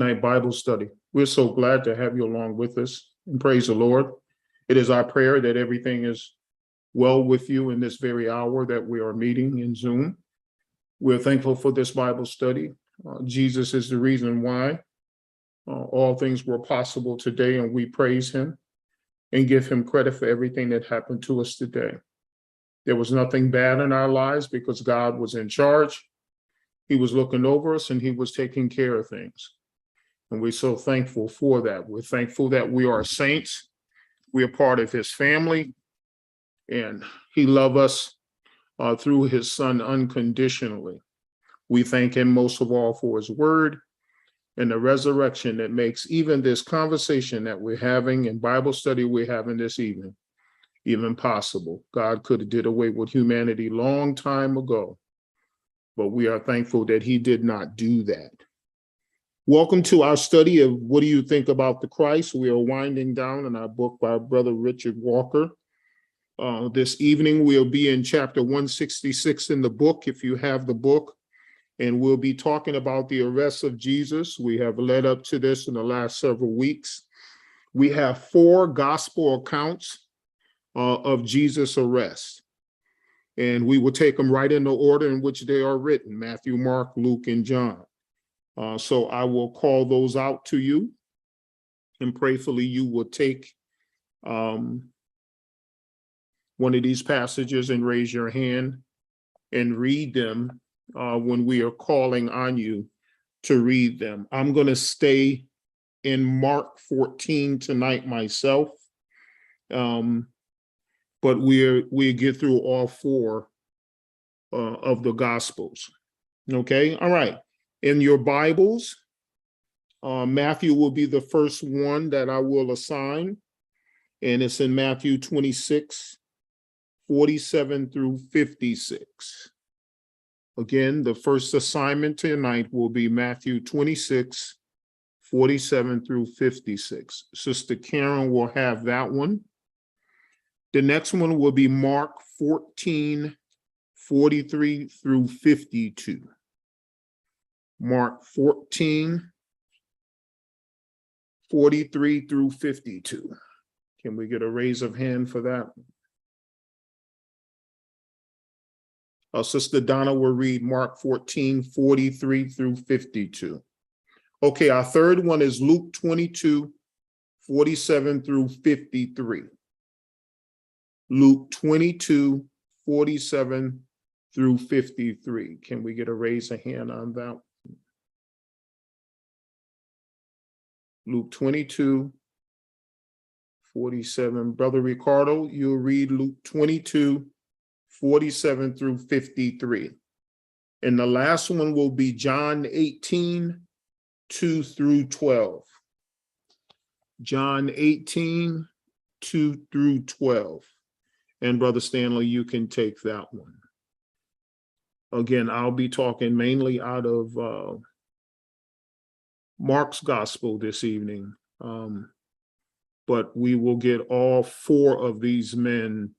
Night Bible study. We're so glad to have you along with us, and praise the Lord. It is our prayer that everything is well with you in this very hour that we are meeting in Zoom. We're thankful for this Bible study. Jesus is the reason why all things were possible today, and we praise him and give him credit for everything that happened to us today. There was nothing bad in our lives because God was in charge. He was looking over us and he was taking care of things. And we're so thankful for that. We're thankful that we are saints. We are part of his family, and he loves us through his son unconditionally. We thank him most of all for his word and the resurrection that makes even this conversation that we're having and Bible study we're having this evening even possible. God could have did away with humanity long time ago, but we are thankful that he did not do that. Welcome to our study of What Do You Think About the Christ? We are winding down in our book by Brother Richard Walker. This evening, we'll be in chapter 166 in the book, if you have the book, and we'll be talking about the arrest of Jesus. We have led up to this in the last several weeks. We have 4 gospel accounts of Jesus' arrest, and we will take them right in the order in which they are written: Matthew, Mark, Luke, and John. So I will call those out to you, and prayerfully you will take one of these passages and raise your hand and read them when we are calling on you to read them. I'm going to stay in Mark 14 tonight myself, but we get through all 4 of the Gospels. Okay, all right. In your Bibles, Matthew will be the first one that I will assign, and it's in Matthew 26, 47 through 56. Again, the first assignment tonight will be Matthew 26, 47 through 56. Sister Karen will have that one. The next one will be Mark 14, 43 through 52. Mark 14, 43 through 52. Can we get a raise of hand for that? Sister Donna will read Mark 14, 43 through 52. Okay, our third one is Luke 22, 47 through 53. Luke 22, 47 through 53. Can we get a raise of hand on that? Luke 22, 47. Brother Ricardo, you'll read Luke 22, 47 through 53. And the last one will be John 18, 2 through 12. John 18, 2 through 12. And Brother Stanley, you can take that one. Again, I'll be talking mainly out of Mark's gospel this evening, but we will get all 4 of these men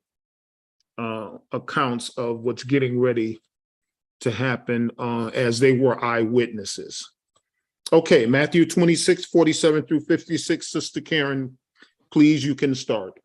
accounts of what's getting ready to happen as they were eyewitnesses. Okay, Matthew 26, 47 through 56. Sister Karen, please, you can start.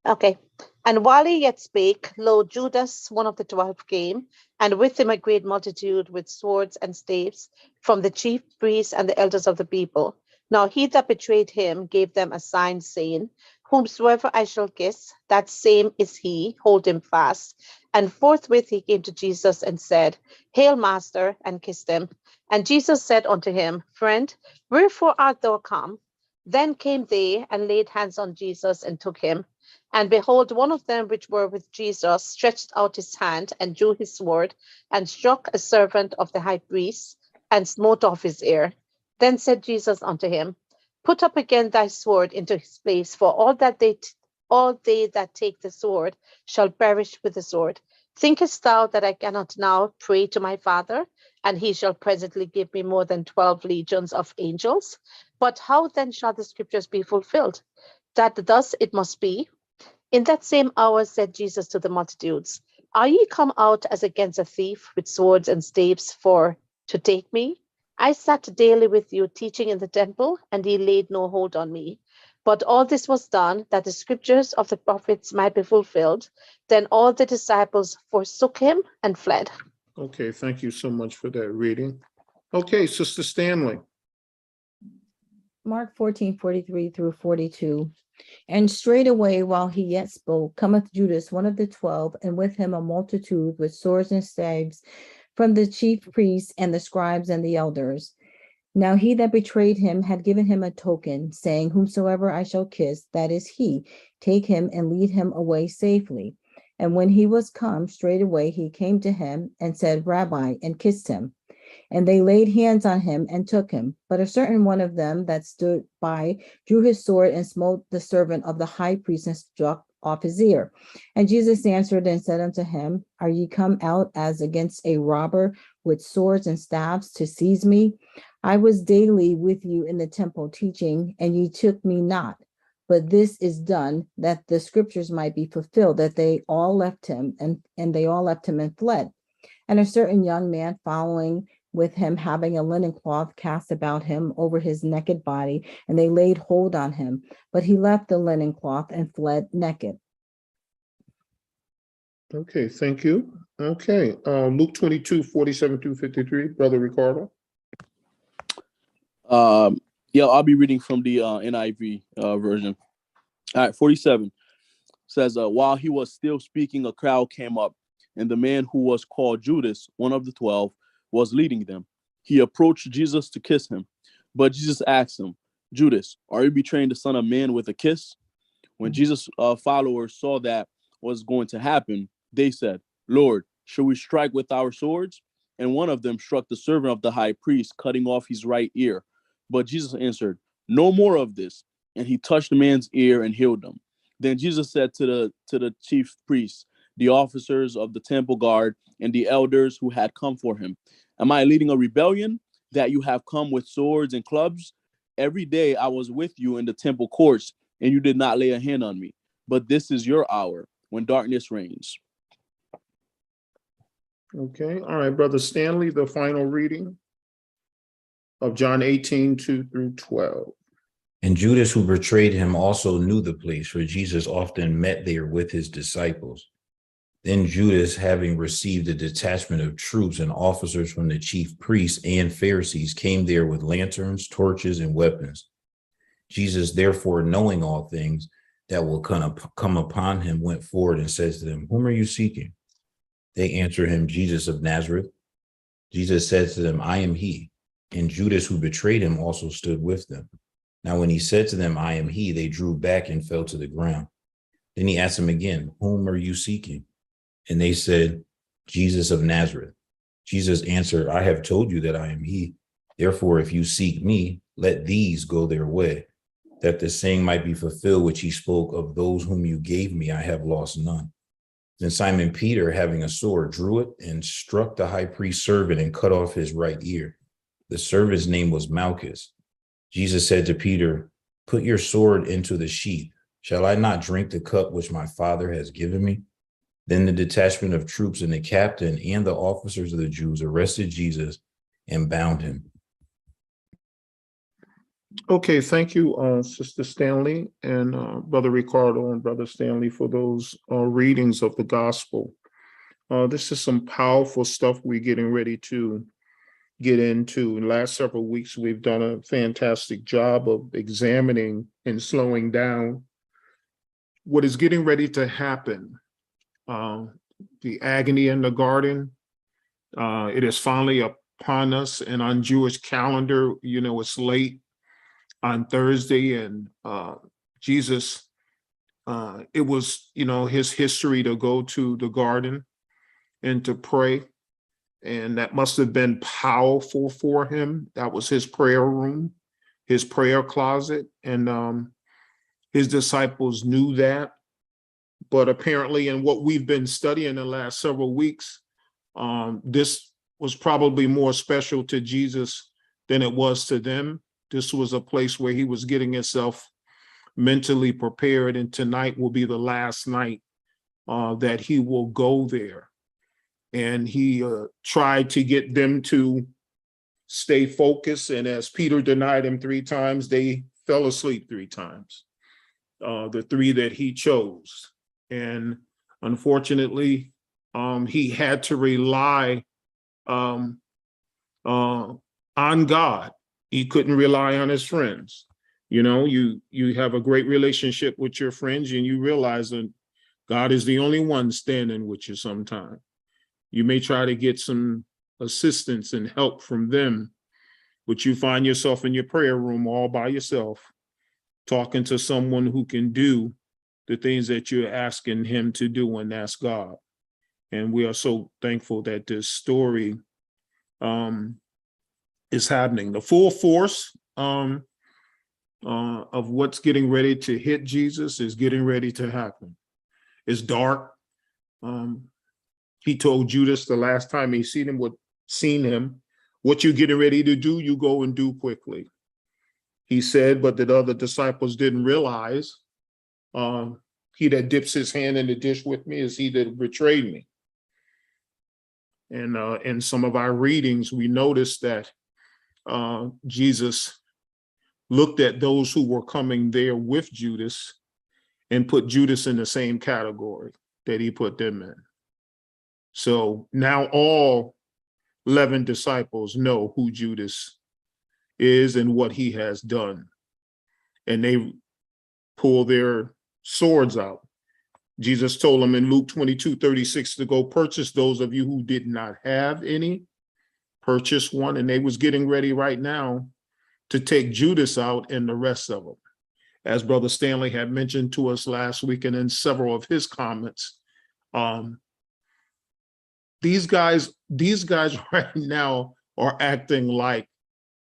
Okay. And while he yet spake, lo, Judas, one of the 12, came, and with him a great multitude with swords and staves from the chief priests and the elders of the people. Now he that betrayed him gave them a sign, saying, Whomsoever I shall kiss, that same is he, hold him fast. And forthwith he came to Jesus and said, Hail, Master, and kissed him. And Jesus said unto him, Friend, wherefore art thou come? Then came they and laid hands on Jesus and took him. And behold, one of them which were with Jesus stretched out his hand and drew his sword and struck a servant of the high priest and smote off his ear. Then said Jesus unto him, Put up again thy sword into his place, for all they that take the sword shall perish with the sword. Thinkest thou that I cannot now pray to my Father, and he shall presently give me more than 12 legions of angels? But how then shall the scriptures be fulfilled, that thus it must be? In that same hour said Jesus to the multitudes, Are ye come out as against a thief with swords and staves for to take me? I sat daily with you teaching in the temple, and ye laid no hold on me. But all this was done that the scriptures of the prophets might be fulfilled. Then all the disciples forsook him and fled. Okay, thank you so much for that reading. Okay, Sister Stanley. Mark 14:43 through 42. And straightway, while he yet spoke, cometh Judas, one of the 12, and with him a multitude with swords and staves from the chief priests and the scribes and the elders. Now he that betrayed him had given him a token, saying, Whomsoever I shall kiss, that is he. Take him and lead him away safely. And when he was come, straightway he came to him and said, Rabbi, and kissed him. And they laid hands on him and took him. But a certain one of them that stood by drew his sword and smote the servant of the high priest and struck off his ear. And Jesus answered and said unto him, Are ye come out as against a robber with swords and staves to seize me? I was daily with you in the temple teaching, and ye took me not. But this is done that the scriptures might be fulfilled, that they all left him, and they all left him and fled. And a certain young man following with him, having a linen cloth cast about him over his naked body, and they laid hold on him. But he left the linen cloth and fled naked. Okay, thank you. Okay, Luke 22:47 through 53, Brother Ricardo. Yeah, I'll be reading from the NIV version. All right, 47 says, while he was still speaking, a crowd came up, and the man who was called Judas, one of the 12, was leading them. He approached Jesus to kiss him, but Jesus asked him, Judas, are you betraying the Son of Man with a kiss? When Jesus' followers saw that was going to happen, they said, Lord, should we strike with our swords? And one of them struck the servant of the high priest, cutting off his right ear. But Jesus answered, no more of this. And he touched the man's ear and healed him. Then Jesus said to the chief priests, the officers of the temple guard, and the elders who had come for him, am I leading a rebellion that you have come with swords and clubs? Every day I was with you in the temple courts, and you did not lay a hand on me. But this is your hour when darkness reigns. Okay, all right, Brother Stanley, the final reading of John 18:2 through 12. And Judas, who betrayed him, also knew the place, for Jesus often met there with his disciples. Then Judas, having received a detachment of troops and officers from the chief priests and Pharisees, came there with lanterns, torches, and weapons. Jesus, therefore, knowing all things that will come upon him, went forward and said to them, Whom are you seeking? They answered him, Jesus of Nazareth. Jesus said to them, I am he. And Judas, who betrayed him, also stood with them. Now, when he said to them, I am he, they drew back and fell to the ground. Then he asked them again, Whom are you seeking? And they said, Jesus of Nazareth. Jesus answered, I have told you that I am he. Therefore, if you seek me, let these go their way, that the saying might be fulfilled which he spoke, of those whom you gave me, I have lost none. Then Simon Peter, having a sword, drew it and struck the high priest's servant and cut off his right ear. The servant's name was Malchus. Jesus said to Peter, Put your sword into the sheath. Shall I not drink the cup which my Father has given me? Then the detachment of troops and the captain and the officers of the Jews arrested Jesus and bound him. Okay, thank you, Sister Stanley and Brother Ricardo and Brother Stanley for those readings of the gospel. This is some powerful stuff we're getting ready to get into. In the last several weeks, we've done a fantastic job of examining and slowing down what is getting ready to happen. The agony in the garden, it is finally upon us, and on Jewish calendar, it's late on Thursday, and Jesus, it was, his history to go to the garden and to pray. And that must have been powerful for him. That was his prayer room, his prayer closet. And his disciples knew that. But apparently, in what we've been studying the last several weeks, this was probably more special to Jesus than it was to them. This was a place where he was getting himself mentally prepared. And tonight will be the last night that he will go there. And he tried to get them to stay focused. And as Peter denied him 3 times, they fell asleep 3 times. The 3 that he chose. And unfortunately, he had to rely on God. He couldn't rely on his friends. You know, you have a great relationship with your friends, and you realize that God is the only one standing with you sometimes. You may try to get some assistance and help from them, but you find yourself in your prayer room all by yourself, talking to someone who can do the things that you're asking him to do, and that's God. And we are so thankful that this story is happening. The full force of what's getting ready to hit Jesus is getting ready to happen. It's dark. He told Judas the last time he seen him, what you're getting ready to do, you go and do quickly. He said, but the other disciples didn't realize, he that dips his hand in the dish with me is he that betrayed me. And in some of our readings, we noticed that Jesus looked at those who were coming there with Judas and put Judas in the same category that he put them in. So now all 11 disciples know who Judas is and what he has done. And they pull their swords out. Jesus told them in Luke 22:36 to go purchase those of you who did not have any, purchase one. And they was getting ready right now to take Judas out and the rest of them. As Brother Stanley had mentioned to us last week and in several of his comments, these guys right now are acting like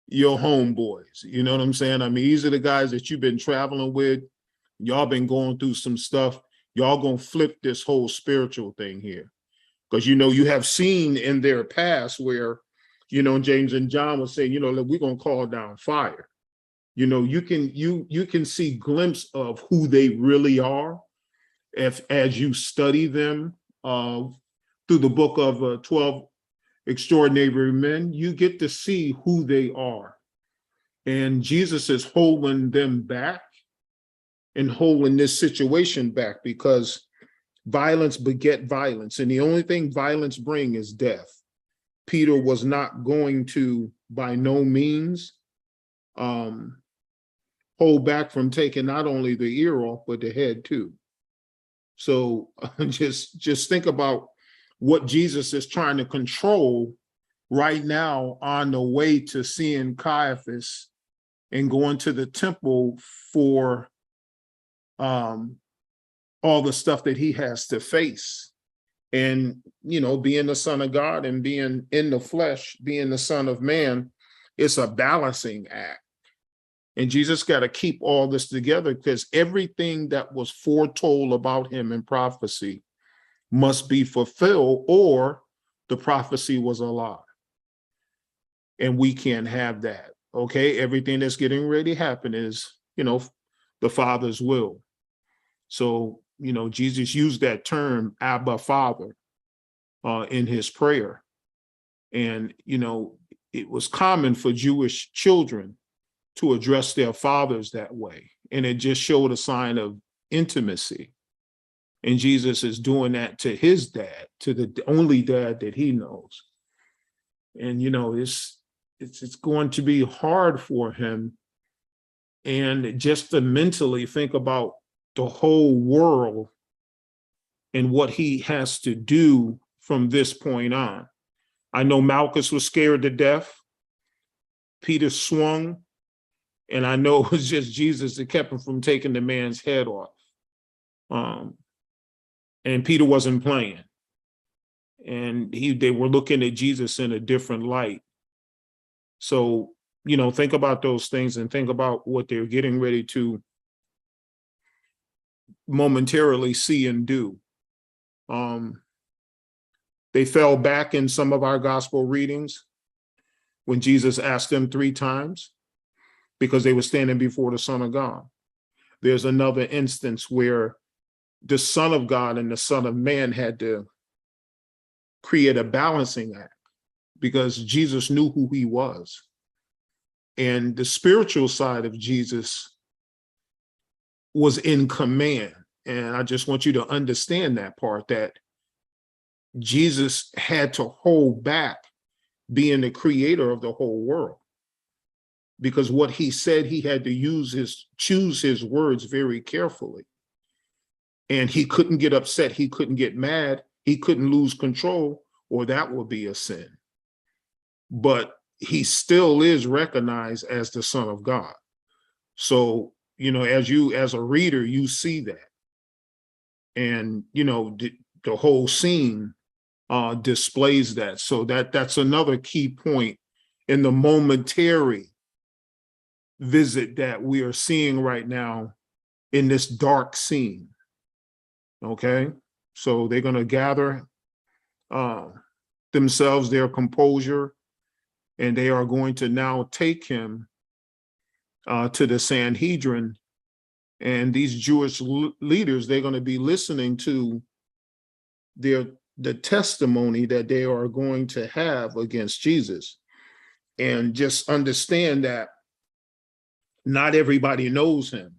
your homeboys. You know what I'm saying? I mean, these are the guys that you've been traveling with. Y'all been going through some stuff. Y'all gonna flip this whole spiritual thing here. Because, you know, you have seen in their past where, you know, James and John was saying, you know, we're gonna call down fire. You know, you can see glimpse of who they really are as you study them through the book of 12 Extraordinary Men. You get to see who they are. And Jesus is holding them back and holding this situation back because violence beget violence. And the only thing violence brings is death. Peter was not going to, by no means, hold back from taking not only the ear off, but the head too. So just think about what Jesus is trying to control right now on the way to seeing Caiaphas and going to the temple for all the stuff that he has to face. And, you know, being the Son of God and being in the flesh, being the Son of Man, it's a balancing act. And Jesus got to keep all this together because everything that was foretold about him in prophecy must be fulfilled, or the prophecy was a lie. And we can't have that. Okay, everything that's getting ready to happen is, you know, the Father's will. So, you know, Jesus used that term, Abba, Father, in his prayer. And, you know, it was common for Jewish children to address their fathers that way. And it just showed a sign of intimacy. And Jesus is doing that to his dad, to the only dad that he knows. And, you know, it's going to be hard for him. And just to mentally think about the whole world and what he has to do from this point on. I know Malchus was scared to death. Peter swung. And I know it was just Jesus that kept him from taking the man's head off. And Peter wasn't playing. And they were looking at Jesus in a different light. So, you know, think about those things and think about what they're getting ready to momentarily see and do. They fell back in some of our gospel readings when Jesus asked them 3 times because they were standing before the Son of God. There's another instance where the Son of God and the Son of Man had to create a balancing act because Jesus knew who he was. And the spiritual side of Jesus was in command. And I just want you to understand that part, that Jesus had to hold back being the creator of the whole world, because what he said, he had to choose his words very carefully. And he couldn't get upset. He couldn't get mad. He couldn't lose control, or that would be a sin. But he still is recognized as the Son of God. So, as a reader, you see that. And, the whole scene displays that. So that's another key point in the momentary visit that we are seeing right now in this dark scene. Okay, so they're going to gather themselves, their composure, and they are going to now take him to the Sanhedrin. And these Jewish leaders, they're going to be listening to the testimony that they are going to have against Jesus. And just understand that not everybody knows him.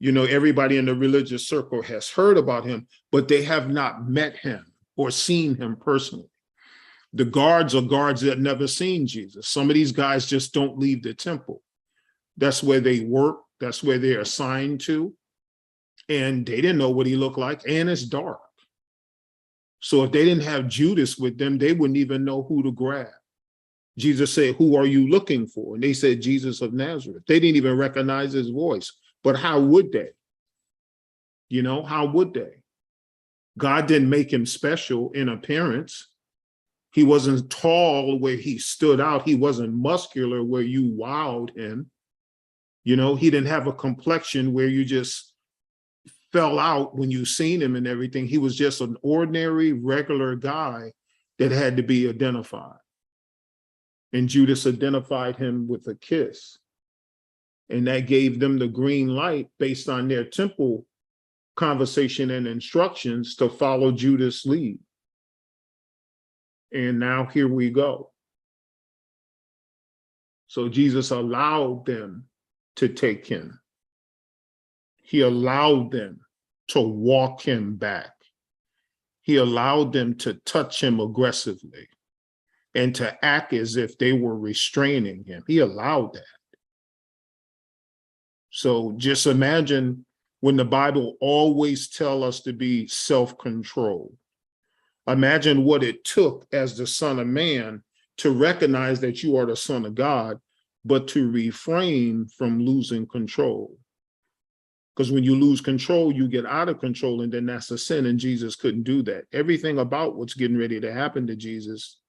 Everybody in the religious circle has heard about him, but they have not met him or seen him personally. The guards are guards that never seen Jesus. Some of these guys just don't leave the temple. That's where they work. That's where they're assigned to. And they didn't know what he looked like, and it's dark. So if they didn't have Judas with them, they wouldn't even know who to grab. Jesus said, "Who are you looking for?" And they said, "Jesus of Nazareth." They didn't even recognize his voice. But how would they? How would they? God didn't make him special in appearance. He wasn't tall where he stood out. He wasn't muscular where you wowed him. He didn't have a complexion where you just fell out when you seen him and everything. He was just an ordinary, regular guy that had to be identified. And Judas identified him with a kiss. And that gave them the green light based on their temple conversation and instructions to follow Judas' lead. And now here we go. So Jesus allowed them to take him. He allowed them to walk him back. He allowed them to touch him aggressively and to act as if they were restraining him. He allowed that. So just imagine when the Bible always tells us to be self-controlled. Imagine what it took as the Son of Man to recognize that you are the Son of God, but to refrain from losing control. Because when you lose control, you get out of control, and then that's a sin, and Jesus couldn't do that. Everything about what's getting ready to happen to Jesus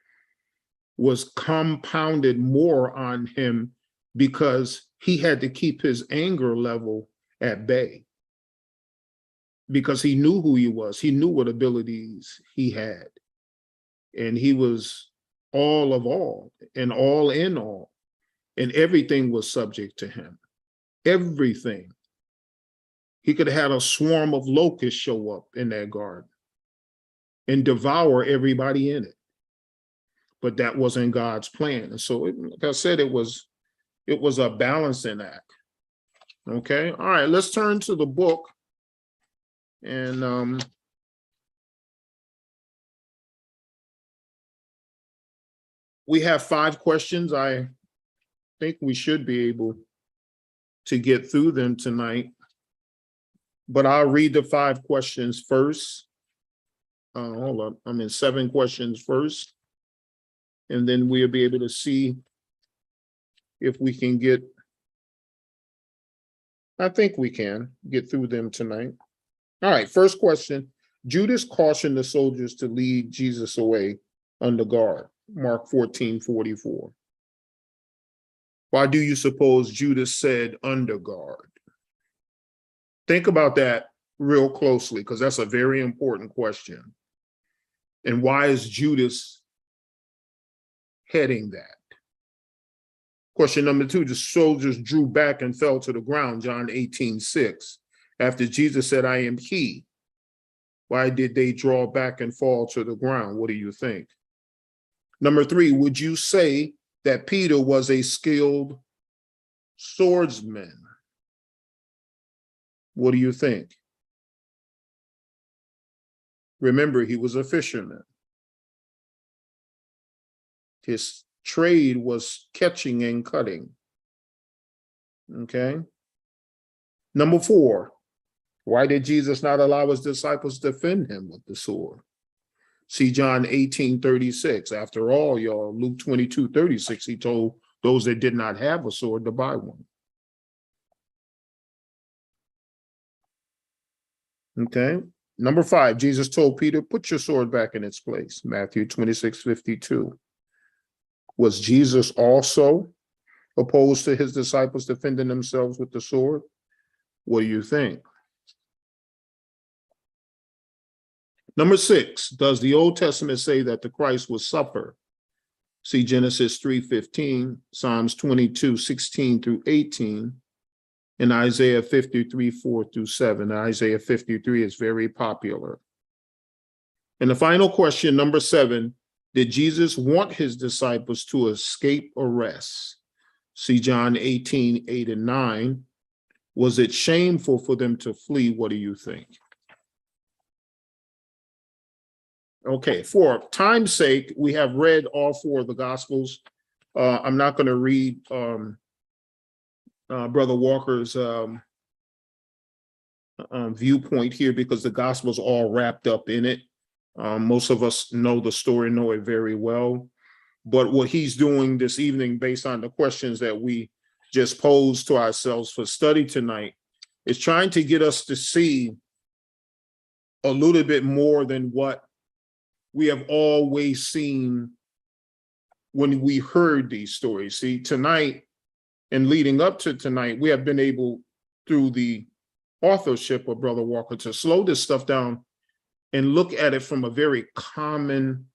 was compounded more on him because he had to keep his anger level at bay, because he knew who he was. He knew what abilities he had, and he was all of all and all in all, and everything was subject to him. Everything. He could have had a swarm of locusts show up in that garden and devour everybody in it. But that wasn't God's plan. And so, like I said, it was a balancing act. Okay. All right, let's turn to the book. And we have 5 questions. I think we should be able to get through them tonight. But I'll read the 5 questions first. Hold on. I'm in 7 questions first. And then we'll be able to see if we can get, I think we can get through them tonight. All right, first question. Judas cautioned the soldiers to lead Jesus away under guard. Mark 14:44. Why do you suppose Judas said under guard? Think about that real closely, because that's a very important question. And why is Judas heading that? Question number 2, the soldiers drew back and fell to the ground, John 18:6. After Jesus said, "I am he." Why did they draw back and fall to the ground? What do you think? Number 3, would you say that Peter was a skilled swordsman? What do you think? Remember, he was a fisherman. His trade was catching and cutting. Okay. Number 4, why did Jesus not allow his disciples to defend him with the sword? See John 18:36. After all, y'all, Luke 22:36, he told those that did not have a sword to buy one. Okay. Number 5, Jesus told Peter, put your sword back in its place. Matthew 26:52. Was Jesus also opposed to his disciples defending themselves with the sword? What do you think? Number 6, does the Old Testament say that the Christ will suffer? See Genesis 3:15, Psalms 22:16 through 18, and Isaiah 53:4-7. Isaiah 53 is very popular. And the final question, number 7, did Jesus want his disciples to escape arrest? See John 18:8 and 9. Was it shameful for them to flee? What do you think? Okay, for time's sake, we have read all 4 of the Gospels. I'm not going to read Brother Walker's viewpoint here because the Gospel's all wrapped up in it. Most of us know the story, know it very well. But what he's doing this evening, based on the questions that we just posed to ourselves for study tonight, is trying to get us to see a little bit more than what we have always seen when we heard these stories. See, tonight and leading up to tonight, we have been able, through the authorship of Brother Walker, to slow this stuff down and look at it from a very common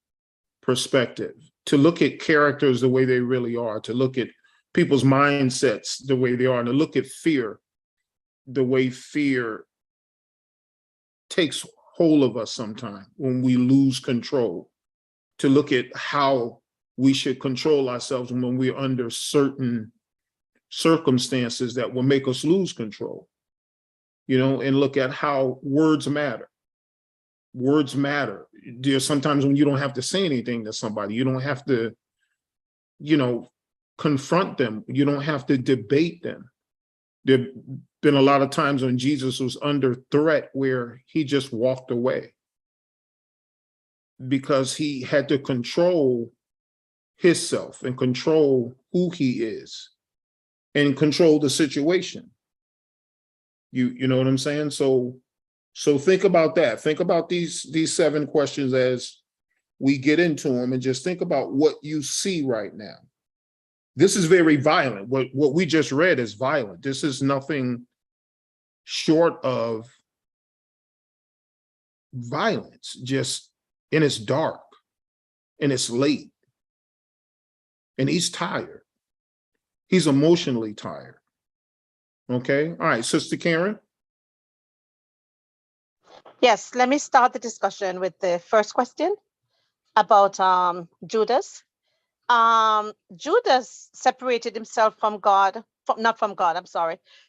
perspective, to look at characters the way they really are, to look at people's mindsets the way they are, and to look at fear the way fear takes hold of us sometimes when we lose control, to look at how we should control ourselves when we're under certain circumstances that will make us lose control, and look at how words matter. Words matter. There's sometimes when you don't have to say anything to somebody, you don't have to, confront them. You don't have to debate them. There've been a lot of times when Jesus was under threat where he just walked away because he had to control himself and control who he is and control the situation. You know what I'm saying? So think about that. Think about these 7 questions as we get into them, and just think about what you see right now. This is very violent. What we just read is violent. This is nothing short of violence, and it's dark and it's late and he's tired. He's emotionally tired. Okay. All right, Sister Karen. Yes, let me start the discussion with the first question about Judas. Judas separated himself from God,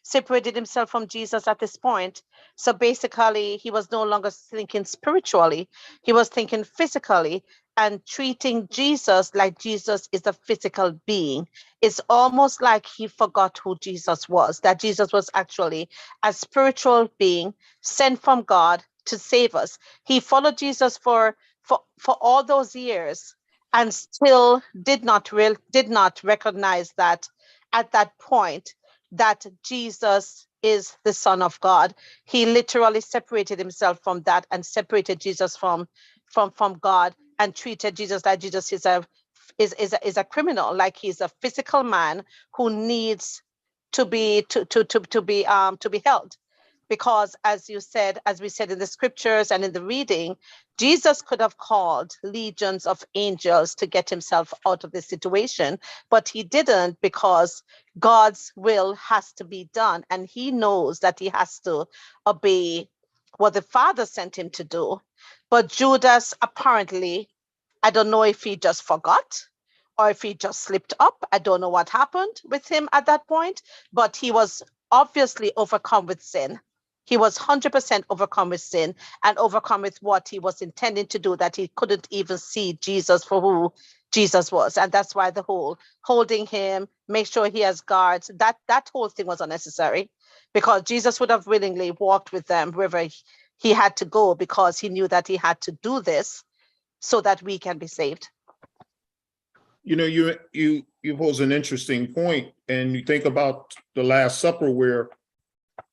separated himself from Jesus at this point. So basically, he was no longer thinking spiritually, he was thinking physically and treating Jesus like Jesus is a physical being. It's almost like he forgot who Jesus was, that Jesus was actually a spiritual being sent from God to save us. He followed Jesus for all those years and still did not recognize that at that point that Jesus is the Son of God. He literally separated himself from that and separated Jesus from God and treated Jesus like Jesus is a criminal, like he's a physical man who needs to be held. Because as we said in the scriptures and in the reading, Jesus could have called legions of angels to get himself out of this situation, but he didn't, because God's will has to be done. And he knows that he has to obey what the Father sent him to do. But Judas apparently I don't know if he just forgot or if he just slipped up. I don't know what happened with him at that point, but he was obviously overcome with sin. He was 100% overcome with sin and overcome with what he was intending to do, that he couldn't even see Jesus for who Jesus was. And that's why the whole holding him, make sure he has guards, that whole thing was unnecessary, because Jesus would have willingly walked with them wherever he had to go, because he knew that he had to do this so that we can be saved. You know, you pose an interesting point, and you think about the Last Supper, where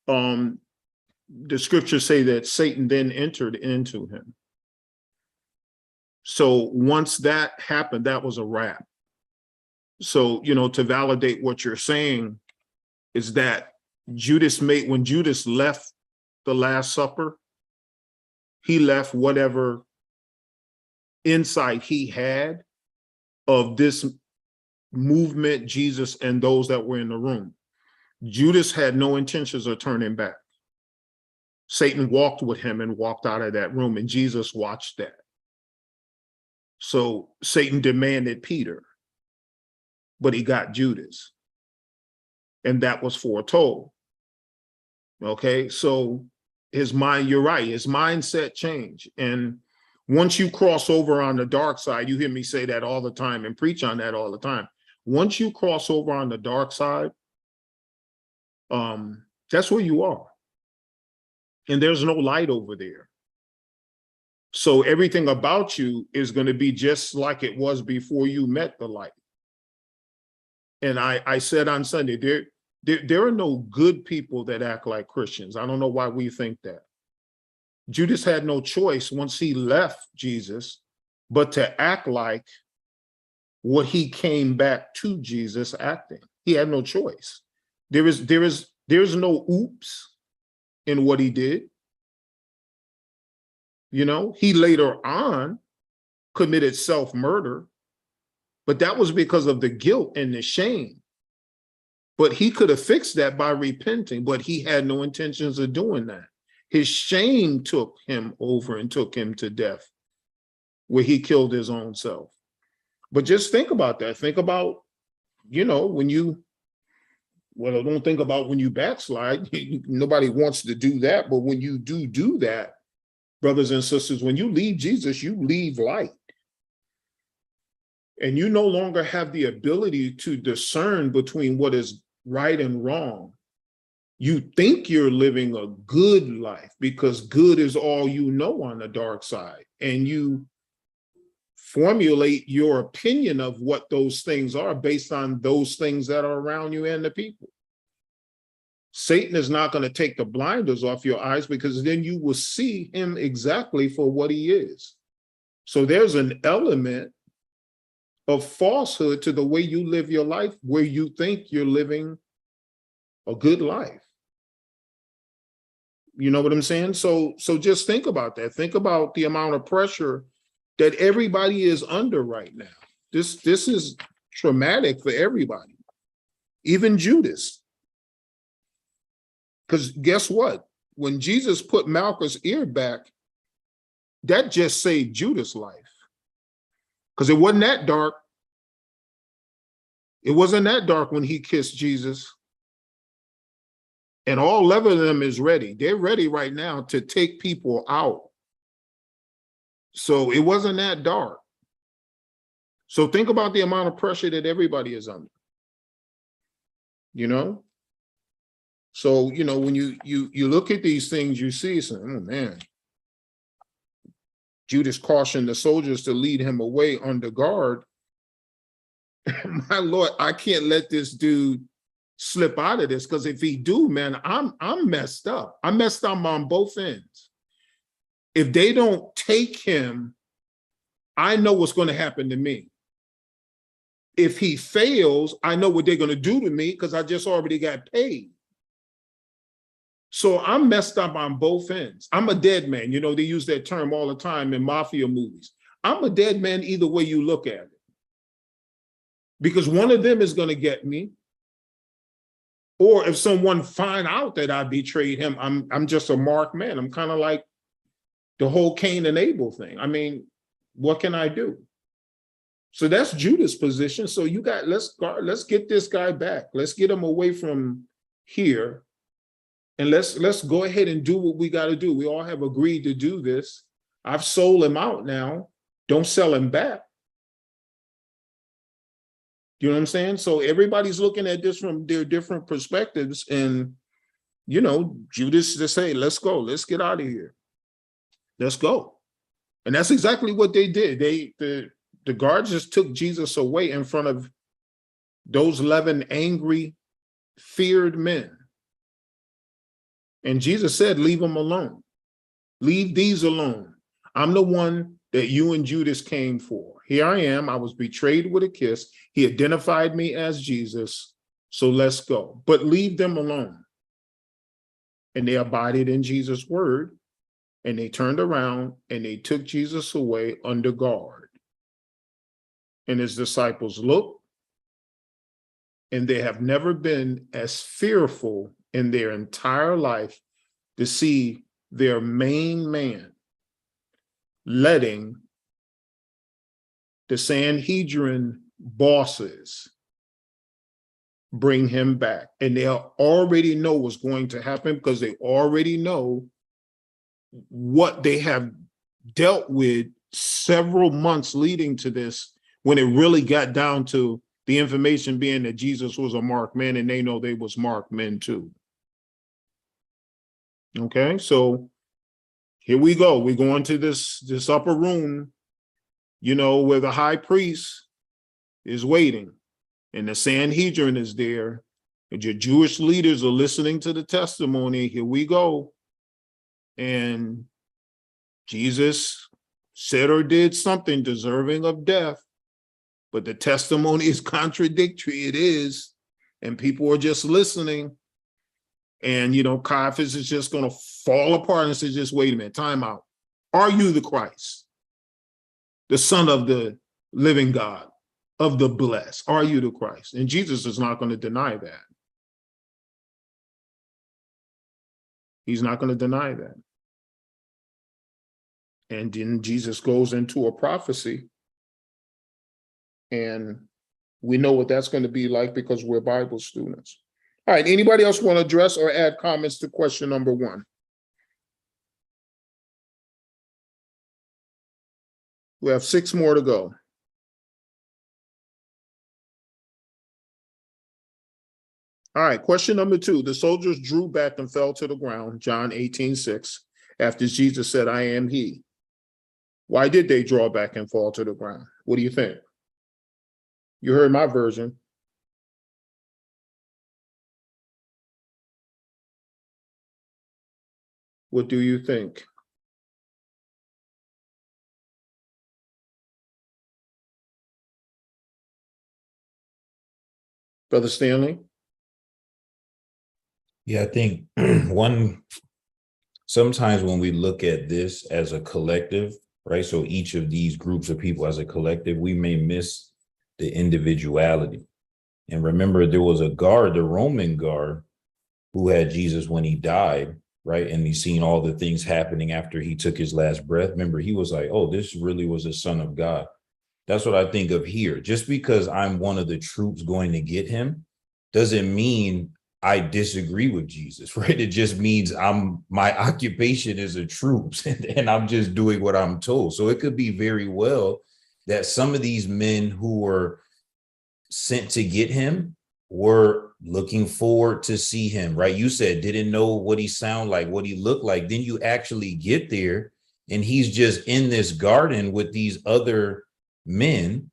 the scriptures say that Satan then entered into him. So once that happened, that was a wrap. So, you know, to validate what you're saying is that when Judas left the Last Supper, he left whatever insight he had of this movement, Jesus and those that were in the room. Judas had no intentions of turning back. Satan walked with him and walked out of that room, and Jesus watched that. So Satan demanded Peter, but he got Judas. And that was foretold. Okay, so his mind, you're right, his mindset changed. And once you cross over on the dark side, you hear me say that all the time and preach on that all the time. Once you cross over on the dark side, that's where you are. And there's no light over there. So everything about you is going to be just like it was before you met the light. And I said on Sunday, there are no good people that act like Christians. I don't know why we think that. Judas had no choice once he left Jesus, but to act like what he came back to Jesus acting. He had no choice. There's no oops in what he did. You know, he later on committed self-murder, but that was because of the guilt and the shame. But he could have fixed that by repenting, but he had no intentions of doing that. His shame took him over and took him to death, where he killed his own self. But just think about that. Think about, you know, don't think about when you backslide. Nobody wants to do that. But when you do that, brothers and sisters, when you leave Jesus, you leave light. And you no longer have the ability to discern between what is right and wrong. You think you're living a good life because good is all you know on the dark side. And you formulate your opinion of what those things are based on those things that are around you and the people. Satan is not going to take the blinders off your eyes, because then you will see him exactly for what he is. So there's an element of falsehood to the way you live your life, where you think you're living a good life. You know what I'm saying? So just think about that. Think about the amount of pressure that everybody is under right now. This is traumatic for everybody, even Judas. Because guess what? When Jesus put Malchus' ear back, that just saved Judas' life. Because it wasn't that dark. It wasn't that dark when he kissed Jesus. And all 11 of them is ready. They're ready right now to take people out. So it wasn't that dark. So think about the amount of pressure that everybody is under. You know? So, you know, when you look at these things, you see, so, oh man, Judas cautioned the soldiers to lead him away under guard. My Lord, I can't let this dude slip out of this, because if he do, man, I'm messed up. I'm messed up on both ends. If they don't take him, I know what's going to happen to me. If he fails, I know what they're going to do to me, because I just already got paid. So I'm messed up on both ends. I'm a dead man. You know, they use that term all the time in mafia movies. I'm a dead man either way you look at it. Because one of them is going to get me. Or if someone find out that I betrayed him, I'm just a marked man. I'm kind of like the whole Cain and Abel thing. I mean, what can I do? So that's Judas' position. So you got, let's get this guy back. Let's get him away from here. And let's go ahead and do what we got to do. We all have agreed to do this. I've sold him out now. Don't sell him back. You know what I'm saying? So everybody's looking at this from their different perspectives. And, you know, Judas just say, let's go. Let's get out of here. Let's go. And that's exactly what they did. The guards just took Jesus away in front of those 11 angry, feared men. And Jesus said, leave them alone. Leave these alone. I'm the one that you and Judas came for. Here I am. I was betrayed with a kiss. He identified me as Jesus. So let's go. But leave them alone. And they abided in Jesus' word. And they turned around and they took Jesus away under guard. And his disciples looked, and they have never been as fearful in their entire life to see their main man letting the Sanhedrin bosses bring him back. And they already know what's going to happen because they already know what they have dealt with several months leading to this, when it really got down to the information being that Jesus was a marked man, and they know they was marked men too. Okay, so here we go. We go into this upper room, you know, where the high priest is waiting and the Sanhedrin is there, and your Jewish leaders are listening to the testimony. Here we go. And Jesus said or did something deserving of death, but the testimony is contradictory. It is. And people are just listening. And, you know, Caiaphas is just going to fall apart and say, just wait a minute, time out. Are you the Christ, the Son of the living God, of the blessed? Are you the Christ? And Jesus is not going to deny that. He's not going to deny that. And then Jesus goes into a prophecy. And we know what that's going to be like because we're Bible students. All right, anybody else want to address or add comments to question number 1? We have 6 more to go. All right, question number 2. The soldiers drew back and fell to the ground, John 18:6, after Jesus said, I am he. Why did they draw back and fall to the ground? What do you think? You heard my version. What do you think? Brother Stanley? Yeah, I think sometimes when we look at this as a collective, right? So each of these groups of people as a collective, we may miss the individuality. And remember, there was a guard, the Roman guard, who had Jesus when he died, right? And he's seen all the things happening after he took his last breath. Remember, he was like, oh, this really was a son of God. That's what I think of here. Just because I'm one of the troops going to get him doesn't mean I disagree with Jesus, right? It just means my occupation is a troops and I'm just doing what I'm told. So it could be very well that some of these men who were sent to get him were looking forward to see him, right? You said didn't know what he sounded like, what he looked like. Then you actually get there and he's just in this garden with these other men.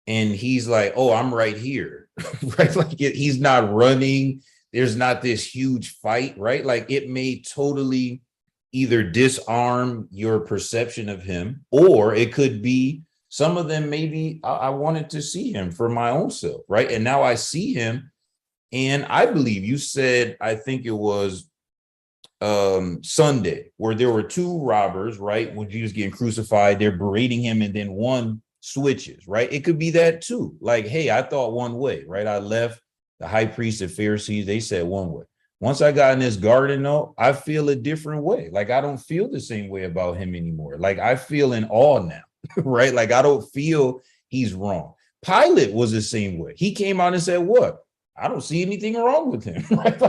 And he's like, oh, I'm right here, right? Like he's not running. There's not this huge fight, right? Like it may totally either disarm your perception of him, or it could be some of them, maybe I wanted to see him for my own self, right? And now I see him. And I believe you said, I think it was Sunday, where there were 2 robbers, right? When Jesus getting crucified, they're berating him and then one switches, right? It could be that too. Like, hey, I thought one way, right? I left the high priests and Pharisees, they said one way. Once I got in this garden, though, I feel a different way. Like, I don't feel the same way about him anymore. Like, I feel in awe now, right? Like, I don't feel he's wrong. Pilate was the same way. He came out and said, what? I don't see anything wrong with him. Like,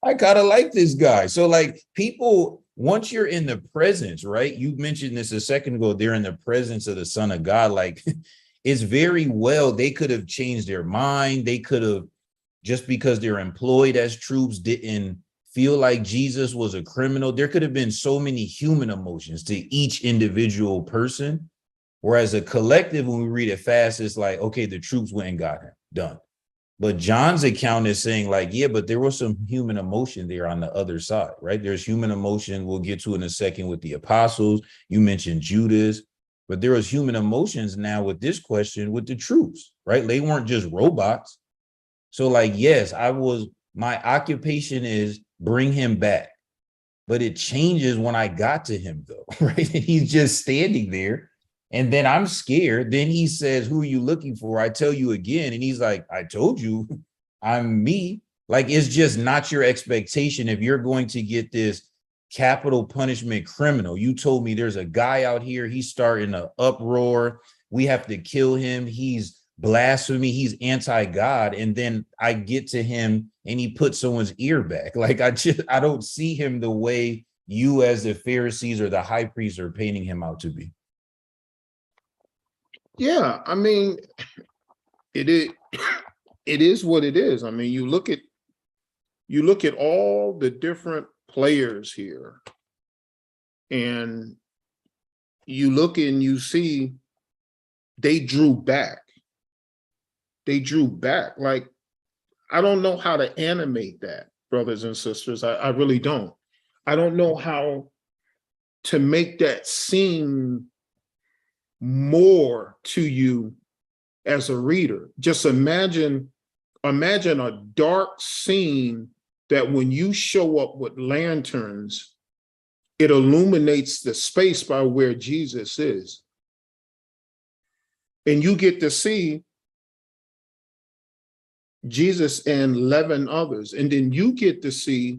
I kind of like this guy. So like people, once you're in the presence, right? You mentioned this a second ago, they're in the presence of the Son of God. Like it's very well, they could have changed their mind. They could have, just because they're employed as troops, didn't feel like Jesus was a criminal. There could have been so many human emotions to each individual person. Whereas a collective, when we read it fast, it's like, okay, the troops went and got him, done. But John's account is saying like, yeah, but there was some human emotion there on the other side, right? There's human emotion we'll get to in a second with the apostles. You mentioned Judas, but there was human emotions now with this question with the troops, right? They weren't just robots. So like, yes, my occupation is bring him back, but it changes when I got to him though, right? And he's just standing there and then I'm scared. Then he says, who are you looking for? I tell you again. And he's like, I told you I'm me. Like, it's just not your expectation. If you're going to get this capital punishment criminal, you told me there's a guy out here, he's starting an uproar. We have to kill him. He's blasphemy, he's anti-God, and then I get to him and he puts someone's ear back. Like I don't see him the way you as the Pharisees or the high priests are painting him out to be. Yeah, I mean, it is what it is. I mean, you look at all the different players here, and you look and you see they drew back. They drew back. Like, I don't know how to animate that, brothers and sisters. I really don't. I don't know how to make that seem more to you as a reader. Just imagine a dark scene that when you show up with lanterns, it illuminates the space by where Jesus is. And you get to see Jesus and 11 others. And then you get to see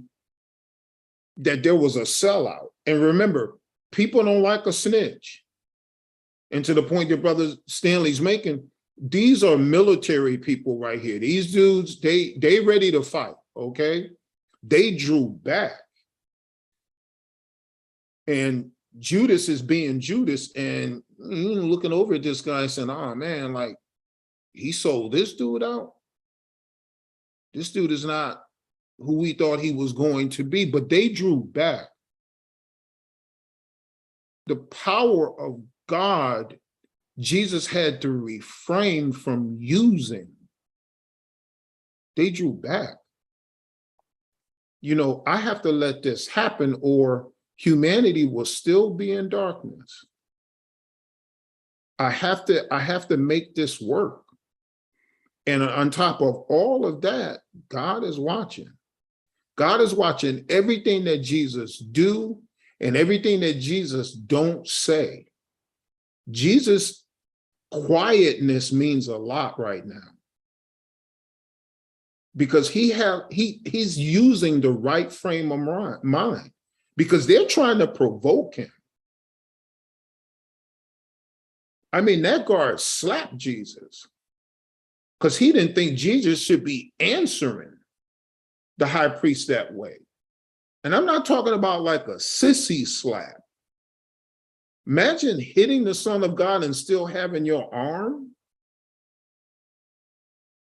that there was a sellout. And remember, people don't like a snitch. And to the point that Brother Stanley's making, these are military people right here. These dudes, they ready to fight, okay? They drew back. And Judas is being Judas and looking over at this guy and saying, oh man, like he sold this dude out. This dude is not who we thought he was going to be, but they drew back. The power of God, Jesus had to refrain from using. They drew back. You know, I have to let this happen or humanity will still be in darkness. I have to make this work. And on top of all of that, God is watching. God is watching everything that Jesus do and everything that Jesus don't say. Jesus' quietness means a lot right now. Because he's using the right frame of mind. Because they're trying to provoke him. I mean, that guard slapped Jesus. Because he didn't think Jesus should be answering the high priest that way. And I'm not talking about like a sissy slap. Imagine hitting the Son of God and still having your arm.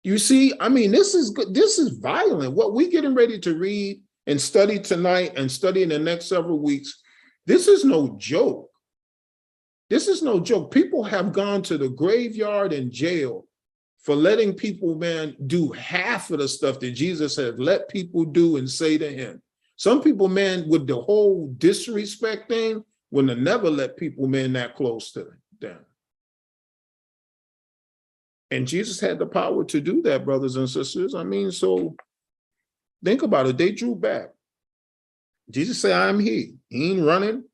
You see, I mean, this is good. This is violent. What we're getting ready to read and study tonight and study in the next several weeks, this is no joke. This is no joke. People have gone to the graveyard and jail for letting people, man, do half of the stuff that Jesus had let people do and say to him. Some people, man, with the whole disrespect thing, would have never let people, man, that close to them. And Jesus had the power to do that, brothers and sisters. I mean, so think about it. They drew back. Jesus said, I am he. He ain't running.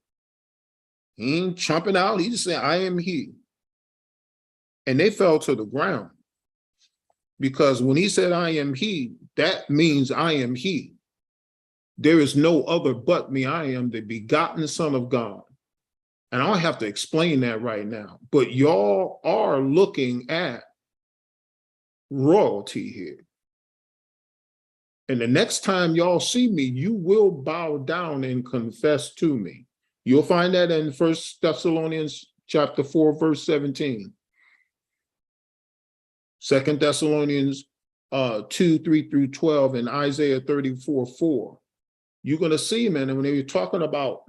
He ain't chomping out. He just said, I am he. And they fell to the ground. Because when he said, I am he, that means I am he. There is no other but me. I am the begotten Son of God. And I don't have to explain that right now, but y'all are looking at royalty here. And the next time y'all see me, you will bow down and confess to me. You'll find that in 1 Thessalonians chapter 4, verse 17. 2 Thessalonians 2, 3 through 12, and Isaiah 34, 4. You're going to see, man, and when you're talking about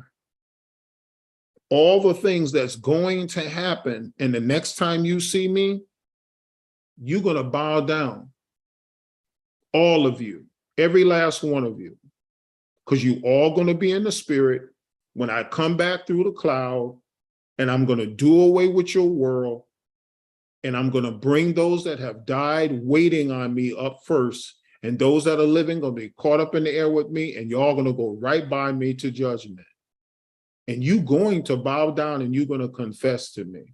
all the things that's going to happen, and the next time you see me, you're going to bow down. All of you, every last one of you, because you all going to be in the spirit when I come back through the cloud, and I'm going to do away with your world, and I'm going to bring those that have died waiting on me up first, and those that are living going to be caught up in the air with me, and y'all going to go right by me to judgment. And you going to bow down and you're going to confess to me.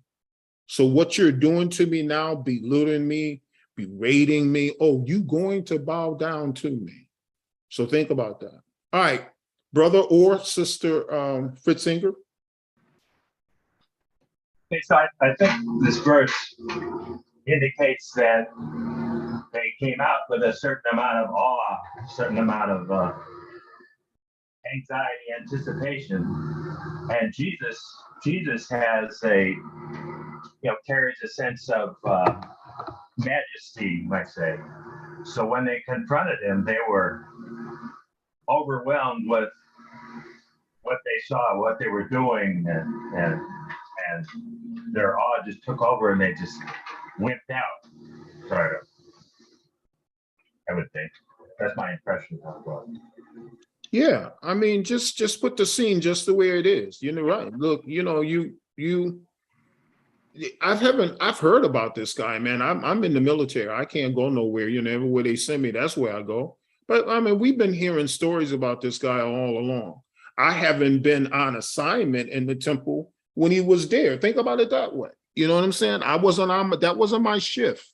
So what you're doing to me now, belittling me, berating me, oh, you going to bow down to me. So think about that. All right, brother or sister Fritzinger. Okay, so I think this verse indicates that they came out with a certain amount of awe, a certain amount of anxiety, anticipation, and Jesus has carries a sense of majesty, you might say. So when they confronted him, they were overwhelmed with what they saw, what they were doing, and their awe just took over, and they just wimped out. Sort of, I would think. That's my impression of it. Yeah, I mean, just put the scene just the way it is. You know, right? Look, you know, I've heard about this guy, man. I'm in the military. I can't go nowhere. You know, everywhere they send me, that's where I go. But I mean, we've been hearing stories about this guy all along. I haven't been on assignment in the temple when he was there. Think about it that way. You know what I'm saying? I wasn't on. That wasn't my shift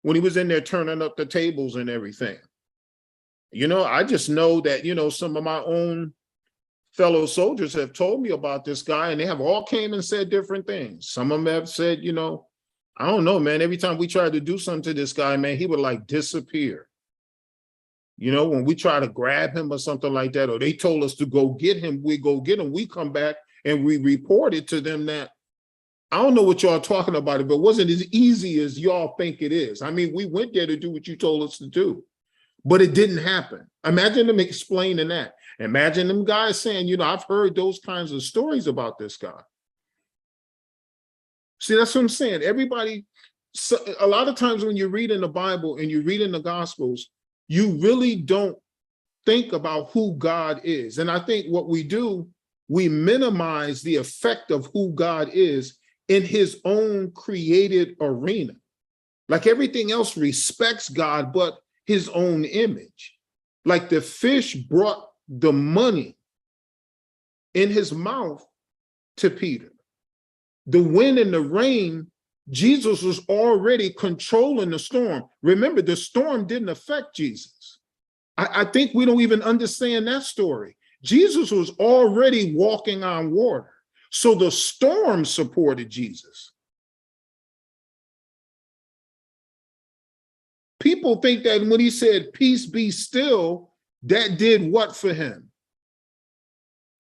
when he was in there turning up the tables and everything. You know, I just know that, you know, some of my own fellow soldiers have told me about this guy, and they have all came and said different things. Some of them have said, you know, I don't know, man, every time we tried to do something to this guy, man, he would like disappear. You know, when we try to grab him or something like that, or they told us to go get him, we go get him, we come back and we reported to them that, I don't know what y'all talking about, but it wasn't as easy as y'all think it is. I mean, we went there to do what you told us to do, but it didn't happen. Imagine them explaining that. Imagine them guys saying, you know, I've heard those kinds of stories about this guy. See, that's what I'm saying. Everybody, so a lot of times when you read in the Bible and you read in the Gospels, you really don't think about who God is. And I think what we do, we minimize the effect of who God is in his own created arena. Like everything else respects God, but his own image. Like the fish brought the money in his mouth to Peter. The wind and the rain, Jesus was already controlling the storm. Remember, the storm didn't affect Jesus. I think we don't even understand that story. Jesus was already walking on water. So the storm supported Jesus. People think that when he said, peace be still, that did what for him?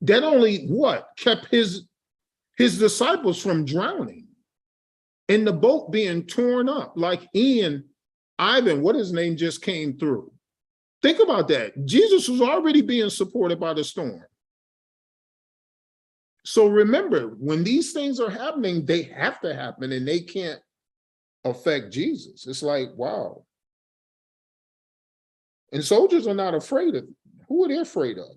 That only what? Kept his disciples from drowning and the boat being torn up, like Ivan, what his name, just came through. Think about that. Jesus was already being supported by the storm. So remember, when these things are happening, they have to happen and they can't affect Jesus. It's like, wow. And soldiers are not afraid of, who are they afraid of?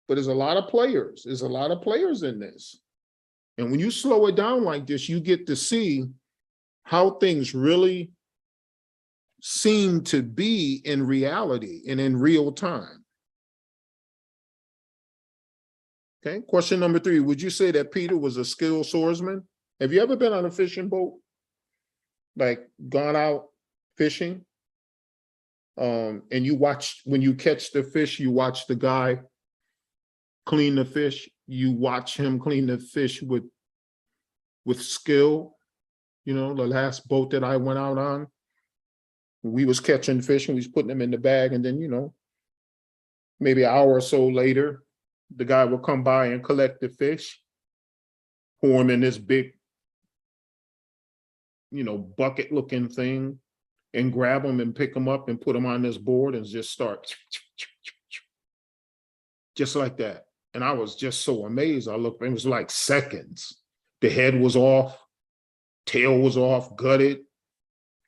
But there's a lot of players. There's a lot of players in this. And when you slow it down like this, you get to see how things really seem to be in reality and in real time. Okay, question number 3. Would you say that Peter was a skilled swordsman? Have you ever been on a fishing boat? Like gone out fishing? And you watch, when you catch the fish, you watch the guy clean the fish. you watch him clean the fish with skill. You know, the last boat that I went out on, we was catching fish and we was putting them in the bag, and then, you know, maybe an hour or so later, the guy will come by and collect the fish, pour them in this big, you know, bucket looking thing, and grab them and pick them up and put them on this board and just start just like that. And I was just so amazed. I looked, it was like seconds. The head was off, tail was off, gutted,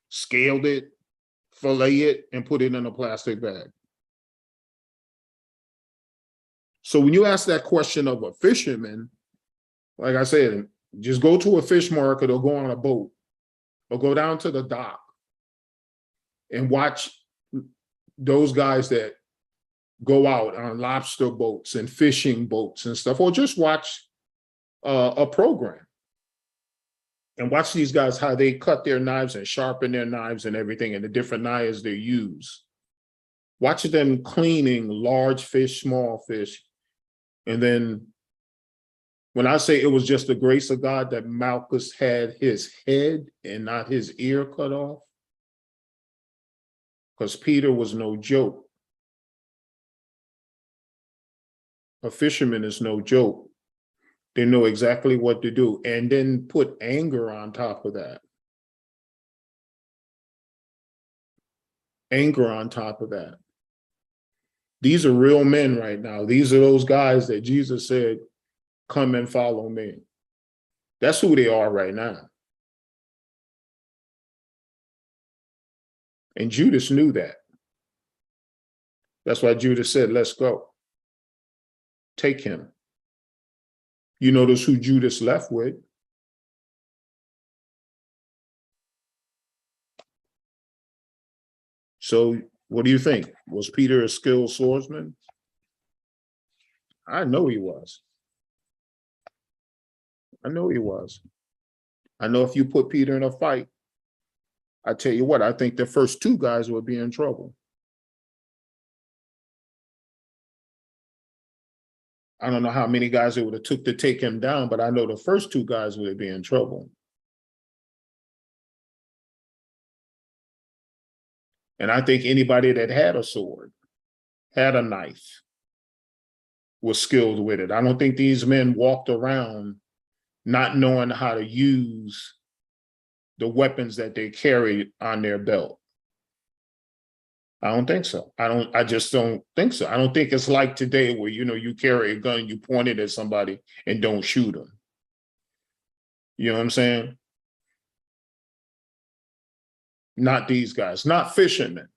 scaled it, fillet it, and put it in a plastic bag. So when you ask that question of a fisherman, like I said, just go to a fish market or go on a boat or go down to the dock and watch those guys that go out on lobster boats and fishing boats and stuff, or just watch a program and watch these guys, how they cut their knives and sharpen their knives and everything, and the different knives they use. Watch them cleaning large fish, small fish. And then when I say it was just the grace of God that Malchus had his head and not his ear cut off, because Peter was no joke. A fisherman is no joke. They know exactly what to do, and then put anger on top of that. Anger on top of that. These are real men right now. These are those guys that Jesus said, come and follow me. That's who they are right now. And Judas knew that. That's why Judas said, let's go. Take him. You notice who Judas left with. So what do you think? Was Peter a skilled swordsman? I know he was. I know he was. I know if you put Peter in a fight, I tell you what, I think the first two guys would be in trouble. I don't know how many guys it would have took to take him down, but I know the first two guys would be in trouble. And I think anybody that had a sword, had a knife, was skilled with it. I don't think these men walked around not knowing how to use the weapons that they carried on their belt. I don't think so. I just don't think so. I don't think it's like today where, you know, you carry a gun, you point it at somebody and don't shoot them. You know what I'm saying? Not these guys, not fishermen.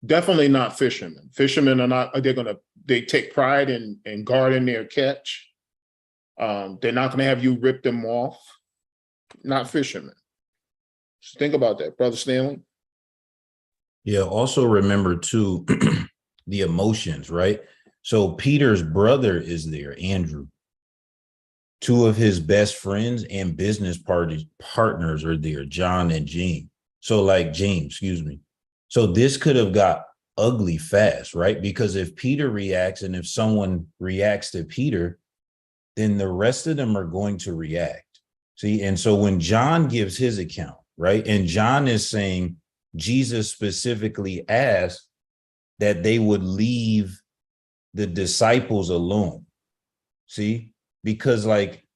Definitely not fishermen. Fishermen are not, they take pride in guarding their catch. They're not gonna have you rip them off. Not fishermen. Just think about that, Brother Stanley. Yeah, also remember too, the emotions, right? So Peter's brother is there, Andrew. Two of his best friends and business partners are there, John and James. So like James, excuse me. So this could have got ugly fast, right? Because if Peter reacts and if someone reacts to Peter, then the rest of them are going to react. See, and so when John gives his account, right? And John is saying, Jesus specifically asked that they would leave the disciples alone. See, because like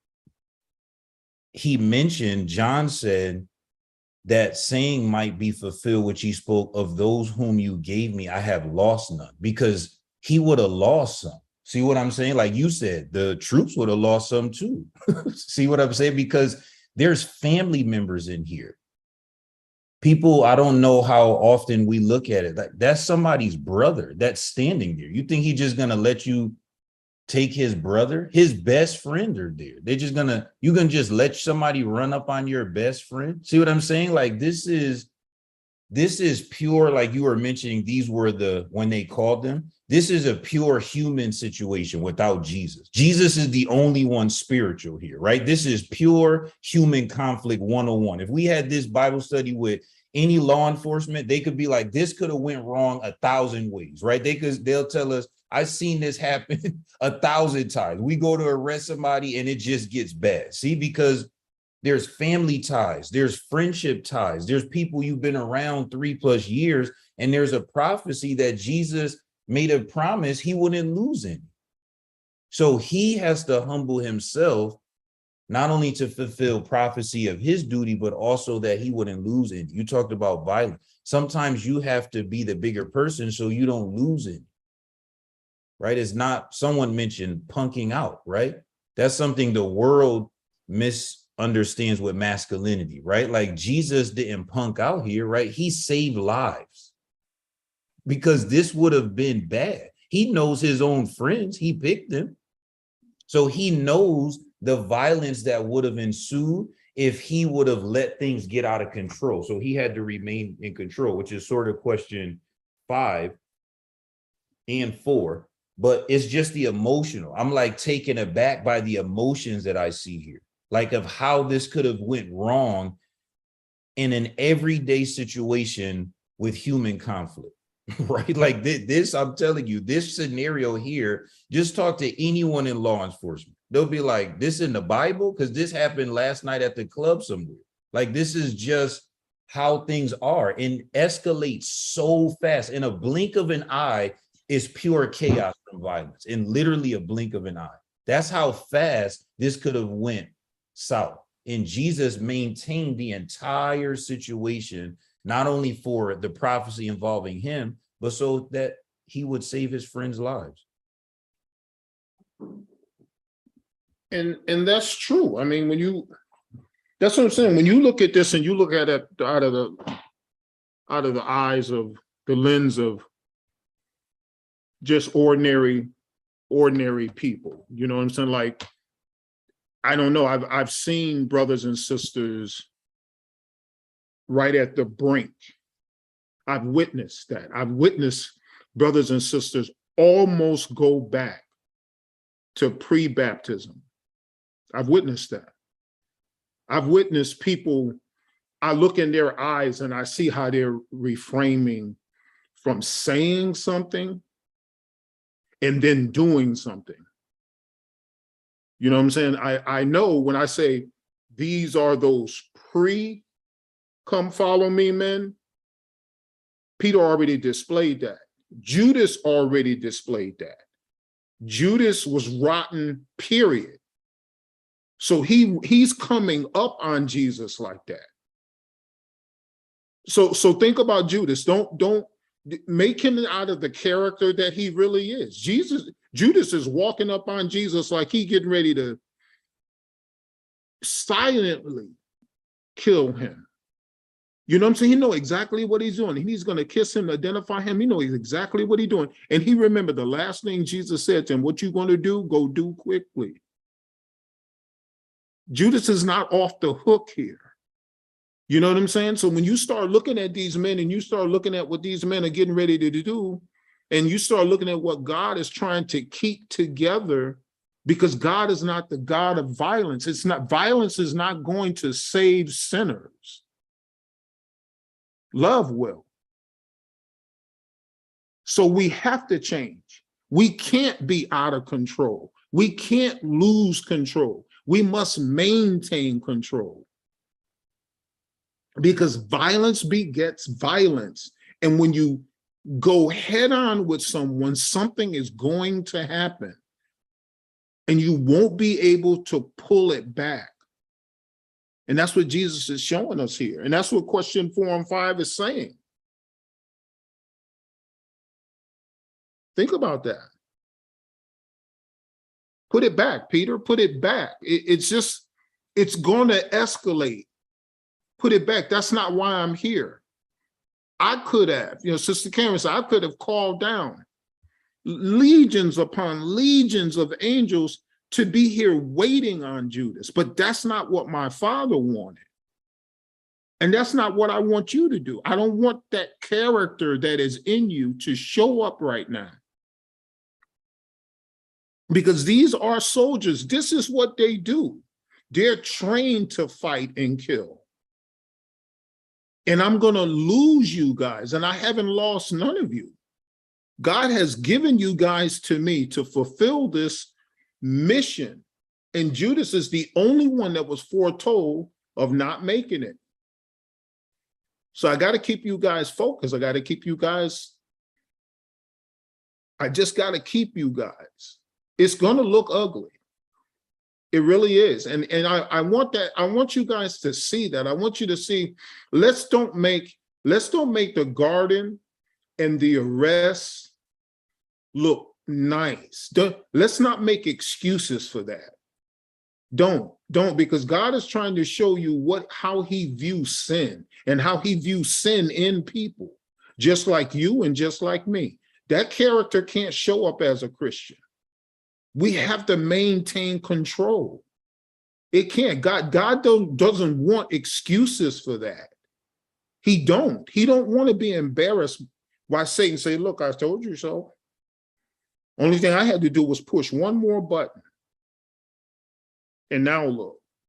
he mentioned, John said that saying might be fulfilled, which he spoke of those whom you gave me, I have lost none, because he would have lost some. See what I'm saying? Like you said, the troops would have lost some too. See what I'm saying? Because there's family members in here. People, I don't know how often we look at it. Like that's somebody's brother that's standing there. You think he's just gonna let you take his brother? His best friend are there. They're just you can just let somebody run up on your best friend. See what I'm saying? Like this is pure, like you were mentioning, these were when they called them, this is a pure human situation without Jesus. Jesus is the only one spiritual here, right? This is pure human conflict 101. If we had this Bible study with any law enforcement, they could be like, this could have went wrong 1,000 ways, right? They'll tell us, I've seen this happen 1,000 times. We go to arrest somebody and it just gets bad. See, because there's family ties, there's friendship ties, there's people you've been around 3+ years, and there's a prophecy that Jesus made a promise he wouldn't lose any. So he has to humble himself, not only to fulfill prophecy of his duty, but also that he wouldn't lose any. You talked about violence. Sometimes you have to be the bigger person so you don't lose it. Right? It's not, someone mentioned punking out, right? That's something the world misunderstands with masculinity, right? Like Jesus didn't punk out here, right? He saved lives because this would have been bad. He knows his own friends. He picked them. So he knows the violence that would have ensued if he would have let things get out of control. So he had to remain in control, which is sort of question 5 and 4. But it's just the emotional. I'm like taken aback by the emotions that I see here, like of how this could have went wrong in an everyday situation with human conflict, right? Like this, I'm telling you, this scenario here, just talk to anyone in law enforcement. They'll be like, this in the Bible? Because this happened last night at the club somewhere. Like, this is just how things are, and escalates so fast. In a blink of an eye, is pure chaos from violence, in literally a blink of an eye. That's how fast this could have went south. And Jesus maintained the entire situation, not only for the prophecy involving him, but so that he would save his friends' lives. And that's true. I mean, that's what I'm saying. When you look at this and you look at it out of the eyes of the lens of just ordinary people, you know what I'm saying? Like, I don't know. I've seen brothers and sisters right at the brink. I've witnessed that. I've witnessed brothers and sisters almost go back to pre-baptism. I've witnessed that. I've witnessed people, I look in their eyes and I see how they're reframing from saying something and then doing something. You know what I'm saying? I know when I say these are those come follow me men, Peter already displayed that. Judas already displayed that. Judas was rotten, period. So he's coming up on Jesus like that. So think about Judas. Don't make him out of the character that he really is. Judas is walking up on Jesus like he getting ready to silently kill him. You know what I'm saying? He knows exactly what he's doing. He's going to kiss him, identify him. He knows exactly what he's doing. And he remembered the last thing Jesus said to him, what you going to do, go do quickly. Judas is not off the hook here. You know what I'm saying? So when you start looking at these men and you start looking at what these men are getting ready to do, and you start looking at what God is trying to keep together, because God is not the God of violence. Violence is not going to save sinners. Love will. So we have to change. We can't be out of control. We can't lose control. We must maintain control. Because violence begets violence. And when you go head on with someone, something is going to happen. And you won't be able to pull it back. And that's what Jesus is showing us here. And that's what question 4 and 5 is saying. Think about that. Put it back, Peter, put it back. It's going to escalate. Put it back. That's not why I'm here. I could have, Sister Karen said, I could have called down legions upon legions of angels to be here waiting on Judas, but that's not what my Father wanted. And that's not what I want you to do. I don't want that character that is in you to show up right now. Because these are soldiers. This is what they do. They're trained to fight and kill. And I'm going to lose you guys, and I haven't lost none of you. God has given you guys to me to fulfill this mission. And Judas is the only one that was foretold of not making it. So I got to keep you guys focused. I got to keep you guys. I just got to keep you guys. It's going to look ugly. It really is. And I want that. I want you guys to see that. I want you to see, let's don't make the garden and the arrest look nice. Let's not make excuses for that. Don't, because God is trying to show you how he views sin and how he views sin in people, just like you and just like me. That character can't show up as a Christian. We have to maintain control. It can't. God doesn't want excuses for that. He don't want to be embarrassed by Satan say, look, I told you so. Only thing I had to do was push one more button. And now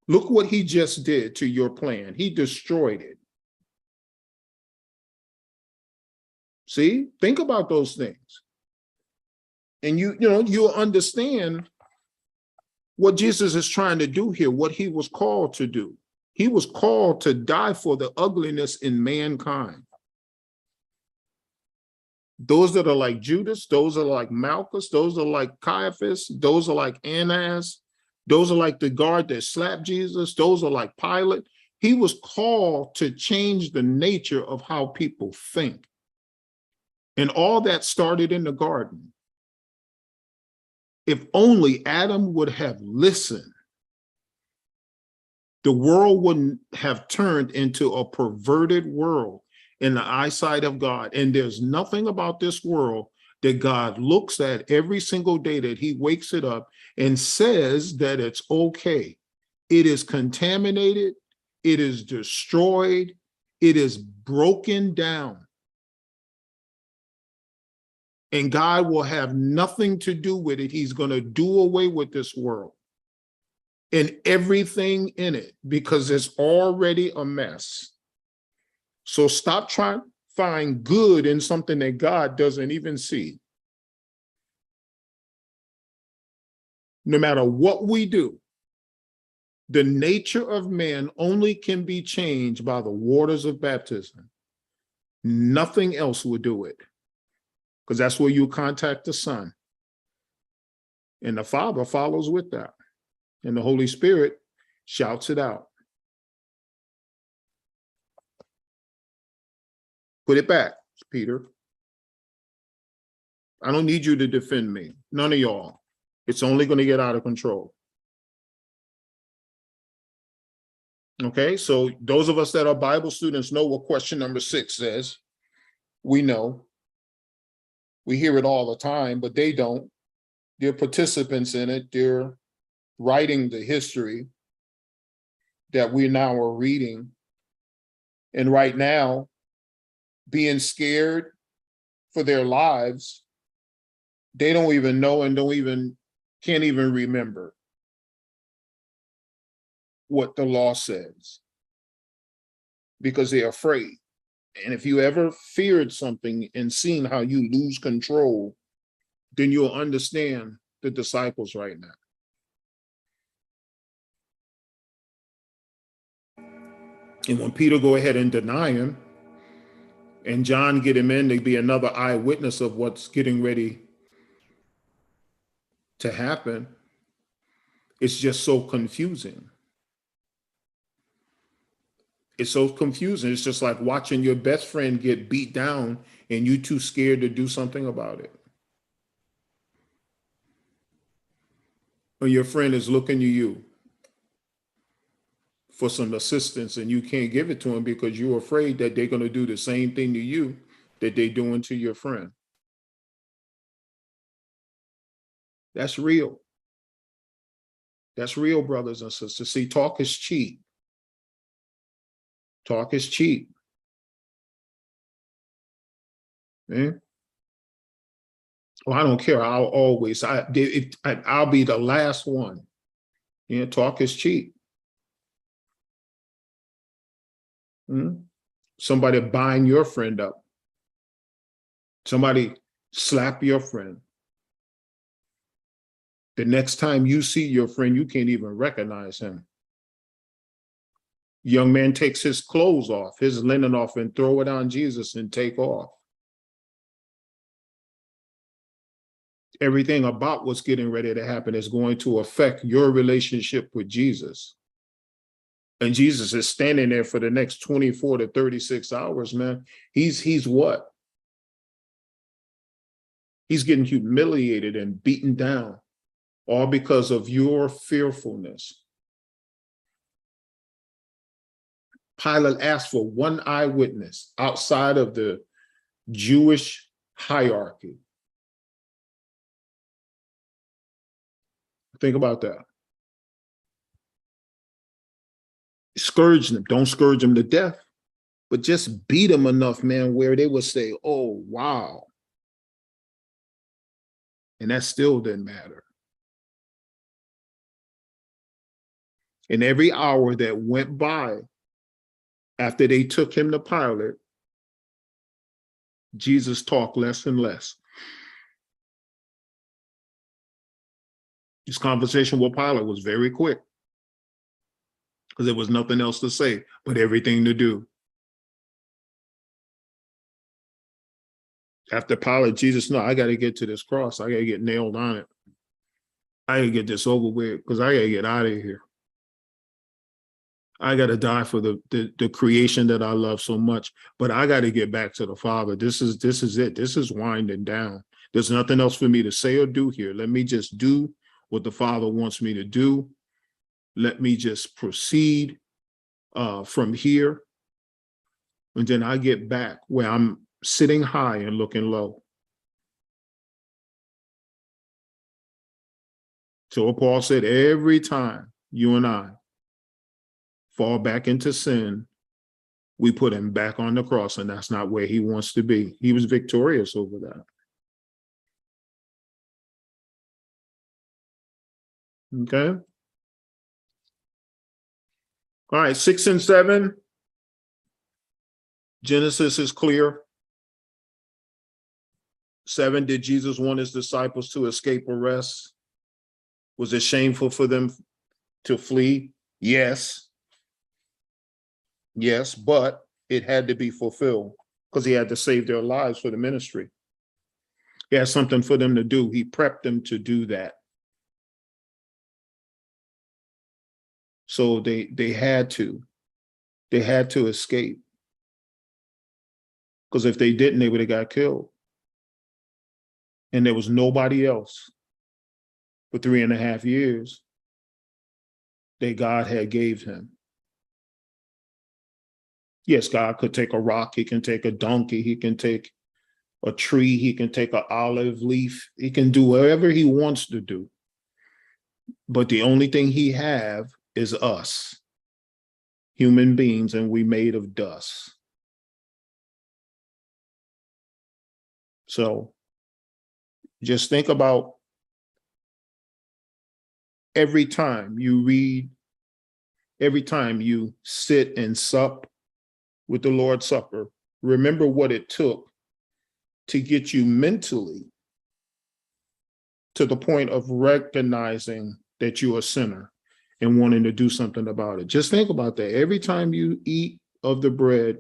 look what he just did to your plan. He destroyed it. See, think about those things. And you'll understand what Jesus is trying to do here, what he was called to do. He was called to die for the ugliness in mankind. Those that are like Judas, those are like Malchus, those are like Caiaphas, those are like Annas, those are like the guard that slapped Jesus, those are like Pilate. He was called to change the nature of how people think. And all that started in the garden. If only Adam would have listened, the world wouldn't have turned into a perverted world in the eyesight of God. And there's nothing about this world that God looks at every single day that he wakes it up and says that it's okay. It is contaminated. It is destroyed. It is broken down. And God will have nothing to do with it. He's going to do away with this world and everything in it because it's already a mess. So stop trying to find good in something that God doesn't even see. No matter what we do, the nature of man only can be changed by the waters of baptism. Nothing else will do it. Because that's where you contact the Son. And the Father follows with that. And the Holy Spirit shouts it out. Put it back, Peter. I don't need you to defend me. None of y'all. It's only going to get out of control. Okay, so those of us that are Bible students know what question number 6 says. We know. We hear it all the time, but they don't. They're participants in it. They're writing the history that we now are reading. And right now, being scared for their lives, they don't even know and can't even remember what the law says because they're afraid. And if you ever feared something and seen how you lose control, then you'll understand the disciples right now. And when Peter go ahead and deny him, and John get him in to be another eyewitness of what's getting ready to happen, it's just so confusing. It's so confusing. It's just like watching your best friend get beat down and you too scared to do something about it. Or your friend is looking to you for some assistance and you can't give it to them because you're afraid that they're going to do the same thing to you that they're doing to your friend. That's real. That's real, brothers and sisters. See, talk is cheap. Talk is cheap. Eh? Well, I don't care. I'll be the last one. Talk is cheap. somebody bind your friend up, somebody slap your friend. The next time you see your friend, you can't even recognize him. Young man takes his clothes off, his linen off, and throw it on Jesus and take off. Everything about what's getting ready to happen is going to affect your relationship with Jesus. And Jesus is standing there for the next 24 to 36 hours, man. He's what? He's getting humiliated and beaten down, all because of your fearfulness. Pilate asked for one eyewitness outside of the Jewish hierarchy. Think about that. Scourge them. Don't scourge them to death, but just beat them enough, man, where they would say, oh, wow. And that still didn't matter. And every hour that went by after they took him to Pilate, Jesus talked less and less. His conversation with Pilate was very quick because there was nothing else to say, but everything to do. After Pilate, Jesus, no, I got to get to this cross. I got to get nailed on it. I got to get this over with because I got to get out of here. I got to die for the creation that I love so much, but I got to get back to the Father. This is it. This is winding down. There's nothing else for me to say or do here. Let me just do what the Father wants me to do. Let me just proceed from here. And then I get back where I'm sitting high and looking low. So what Paul said, every time you and I fall back into sin, we put him back on the cross, and that's not where he wants to be. He was victorious over that. Okay. All right, 6 and 7. Genesis is clear. 7, did Jesus want his disciples to escape arrest? Was it shameful for them to flee? Yes. Yes, but it had to be fulfilled because he had to save their lives for the ministry. He had something for them to do. He prepped them to do that. So they had to escape. Because if they didn't, they would have got killed. And there was nobody else for 3.5 years that God had gave him. Yes, God could take a rock, he can take a donkey, he can take a tree, he can take an olive leaf, he can do whatever he wants to do. But the only thing he have is us, human beings, and we made of dust. So just think about every time you read, every time you sit and sup with the Lord's Supper, remember what it took to get you mentally to the point of recognizing that you're a sinner and wanting to do something about it. Just think about that. Every time you eat of the bread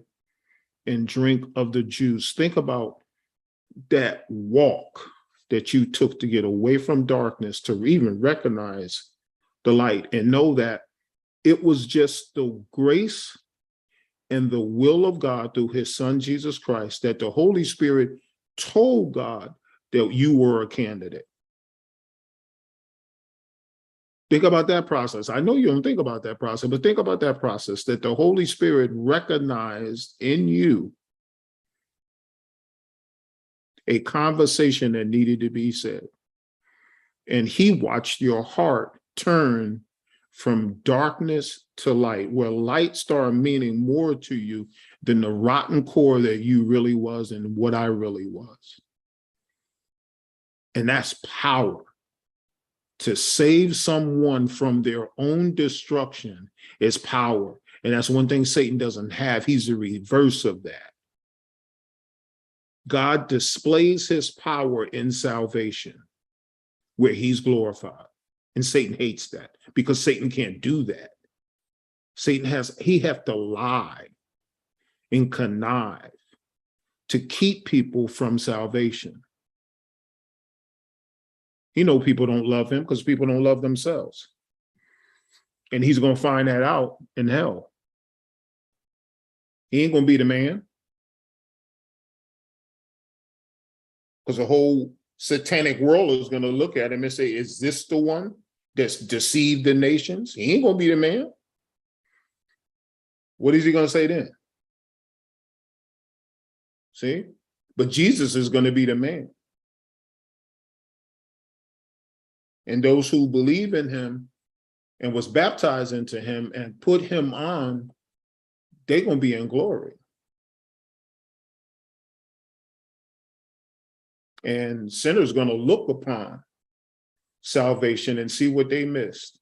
and drink of the juice, think about that walk that you took to get away from darkness, to even recognize the light and know that it was just the grace and the will of God through his son, Jesus Christ, that the Holy Spirit told God that you were a candidate. Think about that process. I know you don't think about that process, but think about that process, that the Holy Spirit recognized in you a conversation that needed to be said. And he watched your heart turn from darkness to light, where light started meaning more to you than the rotten core that you really was and what I really was. And that's power. To save someone from their own destruction is power. And that's one thing Satan doesn't have. He's the reverse of that. God displays his power in salvation where he's glorified. And Satan hates that because Satan can't do that. Satan has to lie and connive to keep people from salvation. He knows people don't love him because people don't love themselves. And he's going to find that out in hell. He ain't going to be the man. Because the whole satanic world is going to look at him and say, is this the one that's deceived the nations? He ain't going to be the man. What is he going to say then? See? But Jesus is going to be the man. And those who believe in him and was baptized into him and put him on, they're going to be in glory. And sinners going to look upon salvation and see what they missed.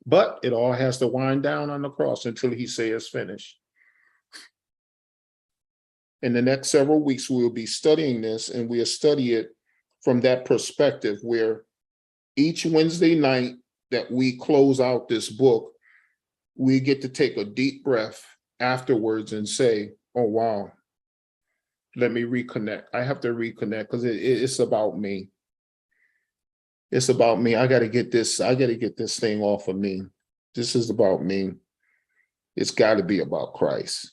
But it all has to wind down on the cross until he says finished. In the next several weeks, we'll be studying this, and we'll study it from that perspective where each Wednesday night that we close out this book, we get to take a deep breath afterwards and say, oh, wow, let me reconnect. I have to reconnect because it's about me. It's about me. I got to get this thing off of me. This is about me. It's got to be about Christ.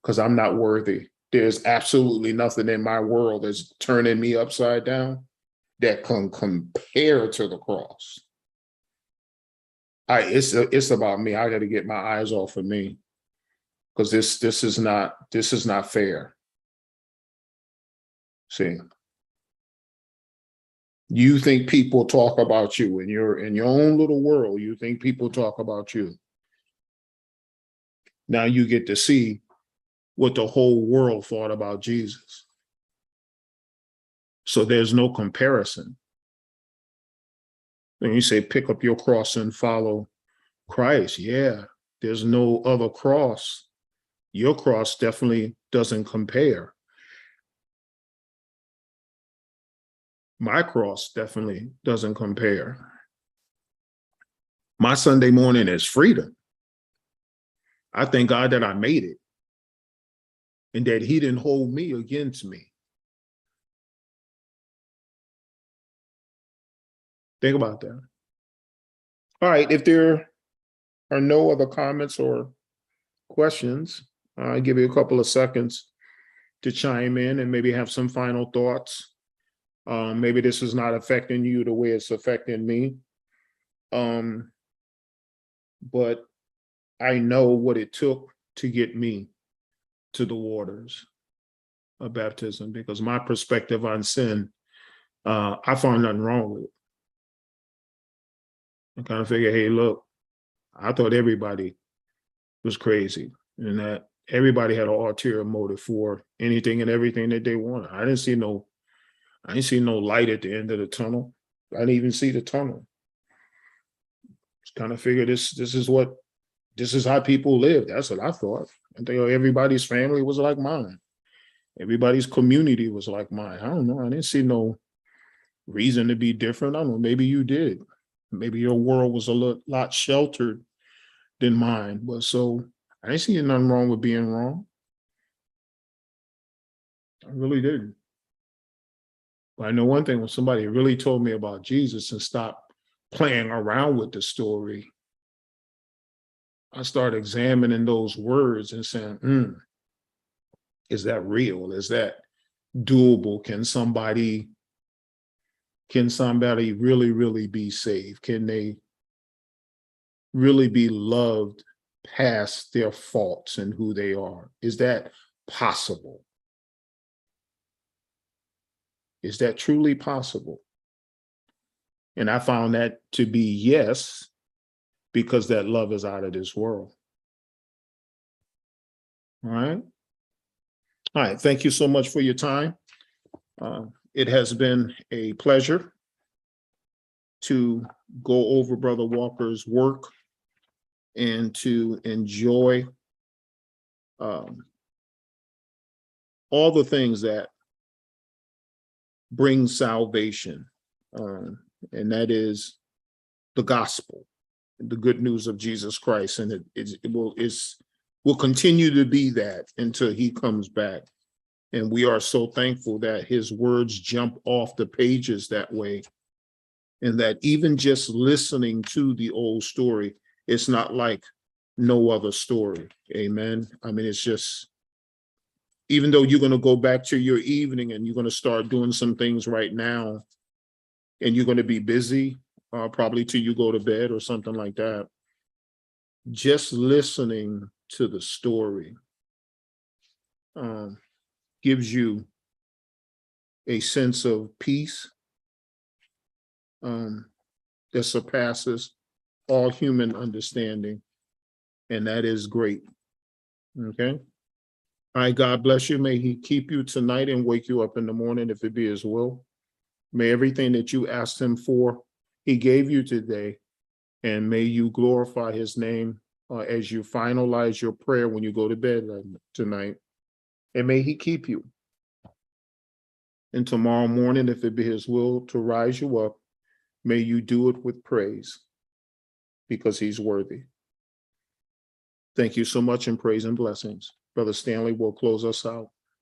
Because I'm not worthy. There's absolutely nothing in my world that's turning me upside down that can compare to the cross. It's about me. I got to get my eyes off of me. Because this is not fair. See. You think people talk about you in your own little world. You think people talk about you. Now you get to see what the whole world thought about Jesus. So there's no comparison. When you say pick up your cross and follow Christ, yeah, there's no other cross. Your cross definitely doesn't compare. My cross definitely doesn't compare. My Sunday morning is freedom. I thank God that I made it and that he didn't hold me against me. Think about that. All right, if there are no other comments or questions, I'll give you a couple of seconds to chime in and maybe have some final thoughts. Maybe this is not affecting you the way it's affecting me. But I know what it took to get me to the waters of baptism, because my perspective on sin, I found nothing wrong with it. I kind of figure, hey, look, I thought everybody was crazy and that everybody had an ulterior motive for anything and everything that they wanted. I didn't see no light at the end of the tunnel. I didn't even see the tunnel. Just kind of figured this is how people live. That's what I thought. I think everybody's family was like mine. Everybody's community was like mine. I don't know. I didn't see no reason to be different. I don't know. Maybe you did. Maybe your world was a lot sheltered than mine. But so I didn't see nothing wrong with being wrong. I really didn't. But I know one thing, when somebody really told me about Jesus and stopped playing around with the story, I started examining those words and saying, is that real? Is that doable? Can somebody really, really be saved? Can they really be loved past their faults and who they are? Is that possible? Is that truly possible? And I found that to be yes, because that love is out of this world. All right. All right. Thank you so much for your time. It has been a pleasure to go over Brother Walker's work and to enjoy all the things that bring salvation, and that is the gospel, the good news of Jesus Christ, and it will continue to be that until he comes back. And we are so thankful that his words jump off the pages that way, and that even just listening to the old story, it's not like no other story. Amen. I mean, it's just, even though you're going to go back to your evening and you're going to start doing some things right now, and you're going to be busy, probably till you go to bed or something like that, just listening to the story gives you a sense of peace that surpasses all human understanding. And that is great. Okay. All right, God bless you. May he keep you tonight and wake you up in the morning if it be his will. May everything that you asked him for, he gave you today. And may you glorify his name as you finalize your prayer when you go to bed tonight. And may he keep you. And tomorrow morning, if it be his will to rise you up, may you do it with praise, because he's worthy. Thank you so much, and praise and blessings. Brother Stanley will close us out.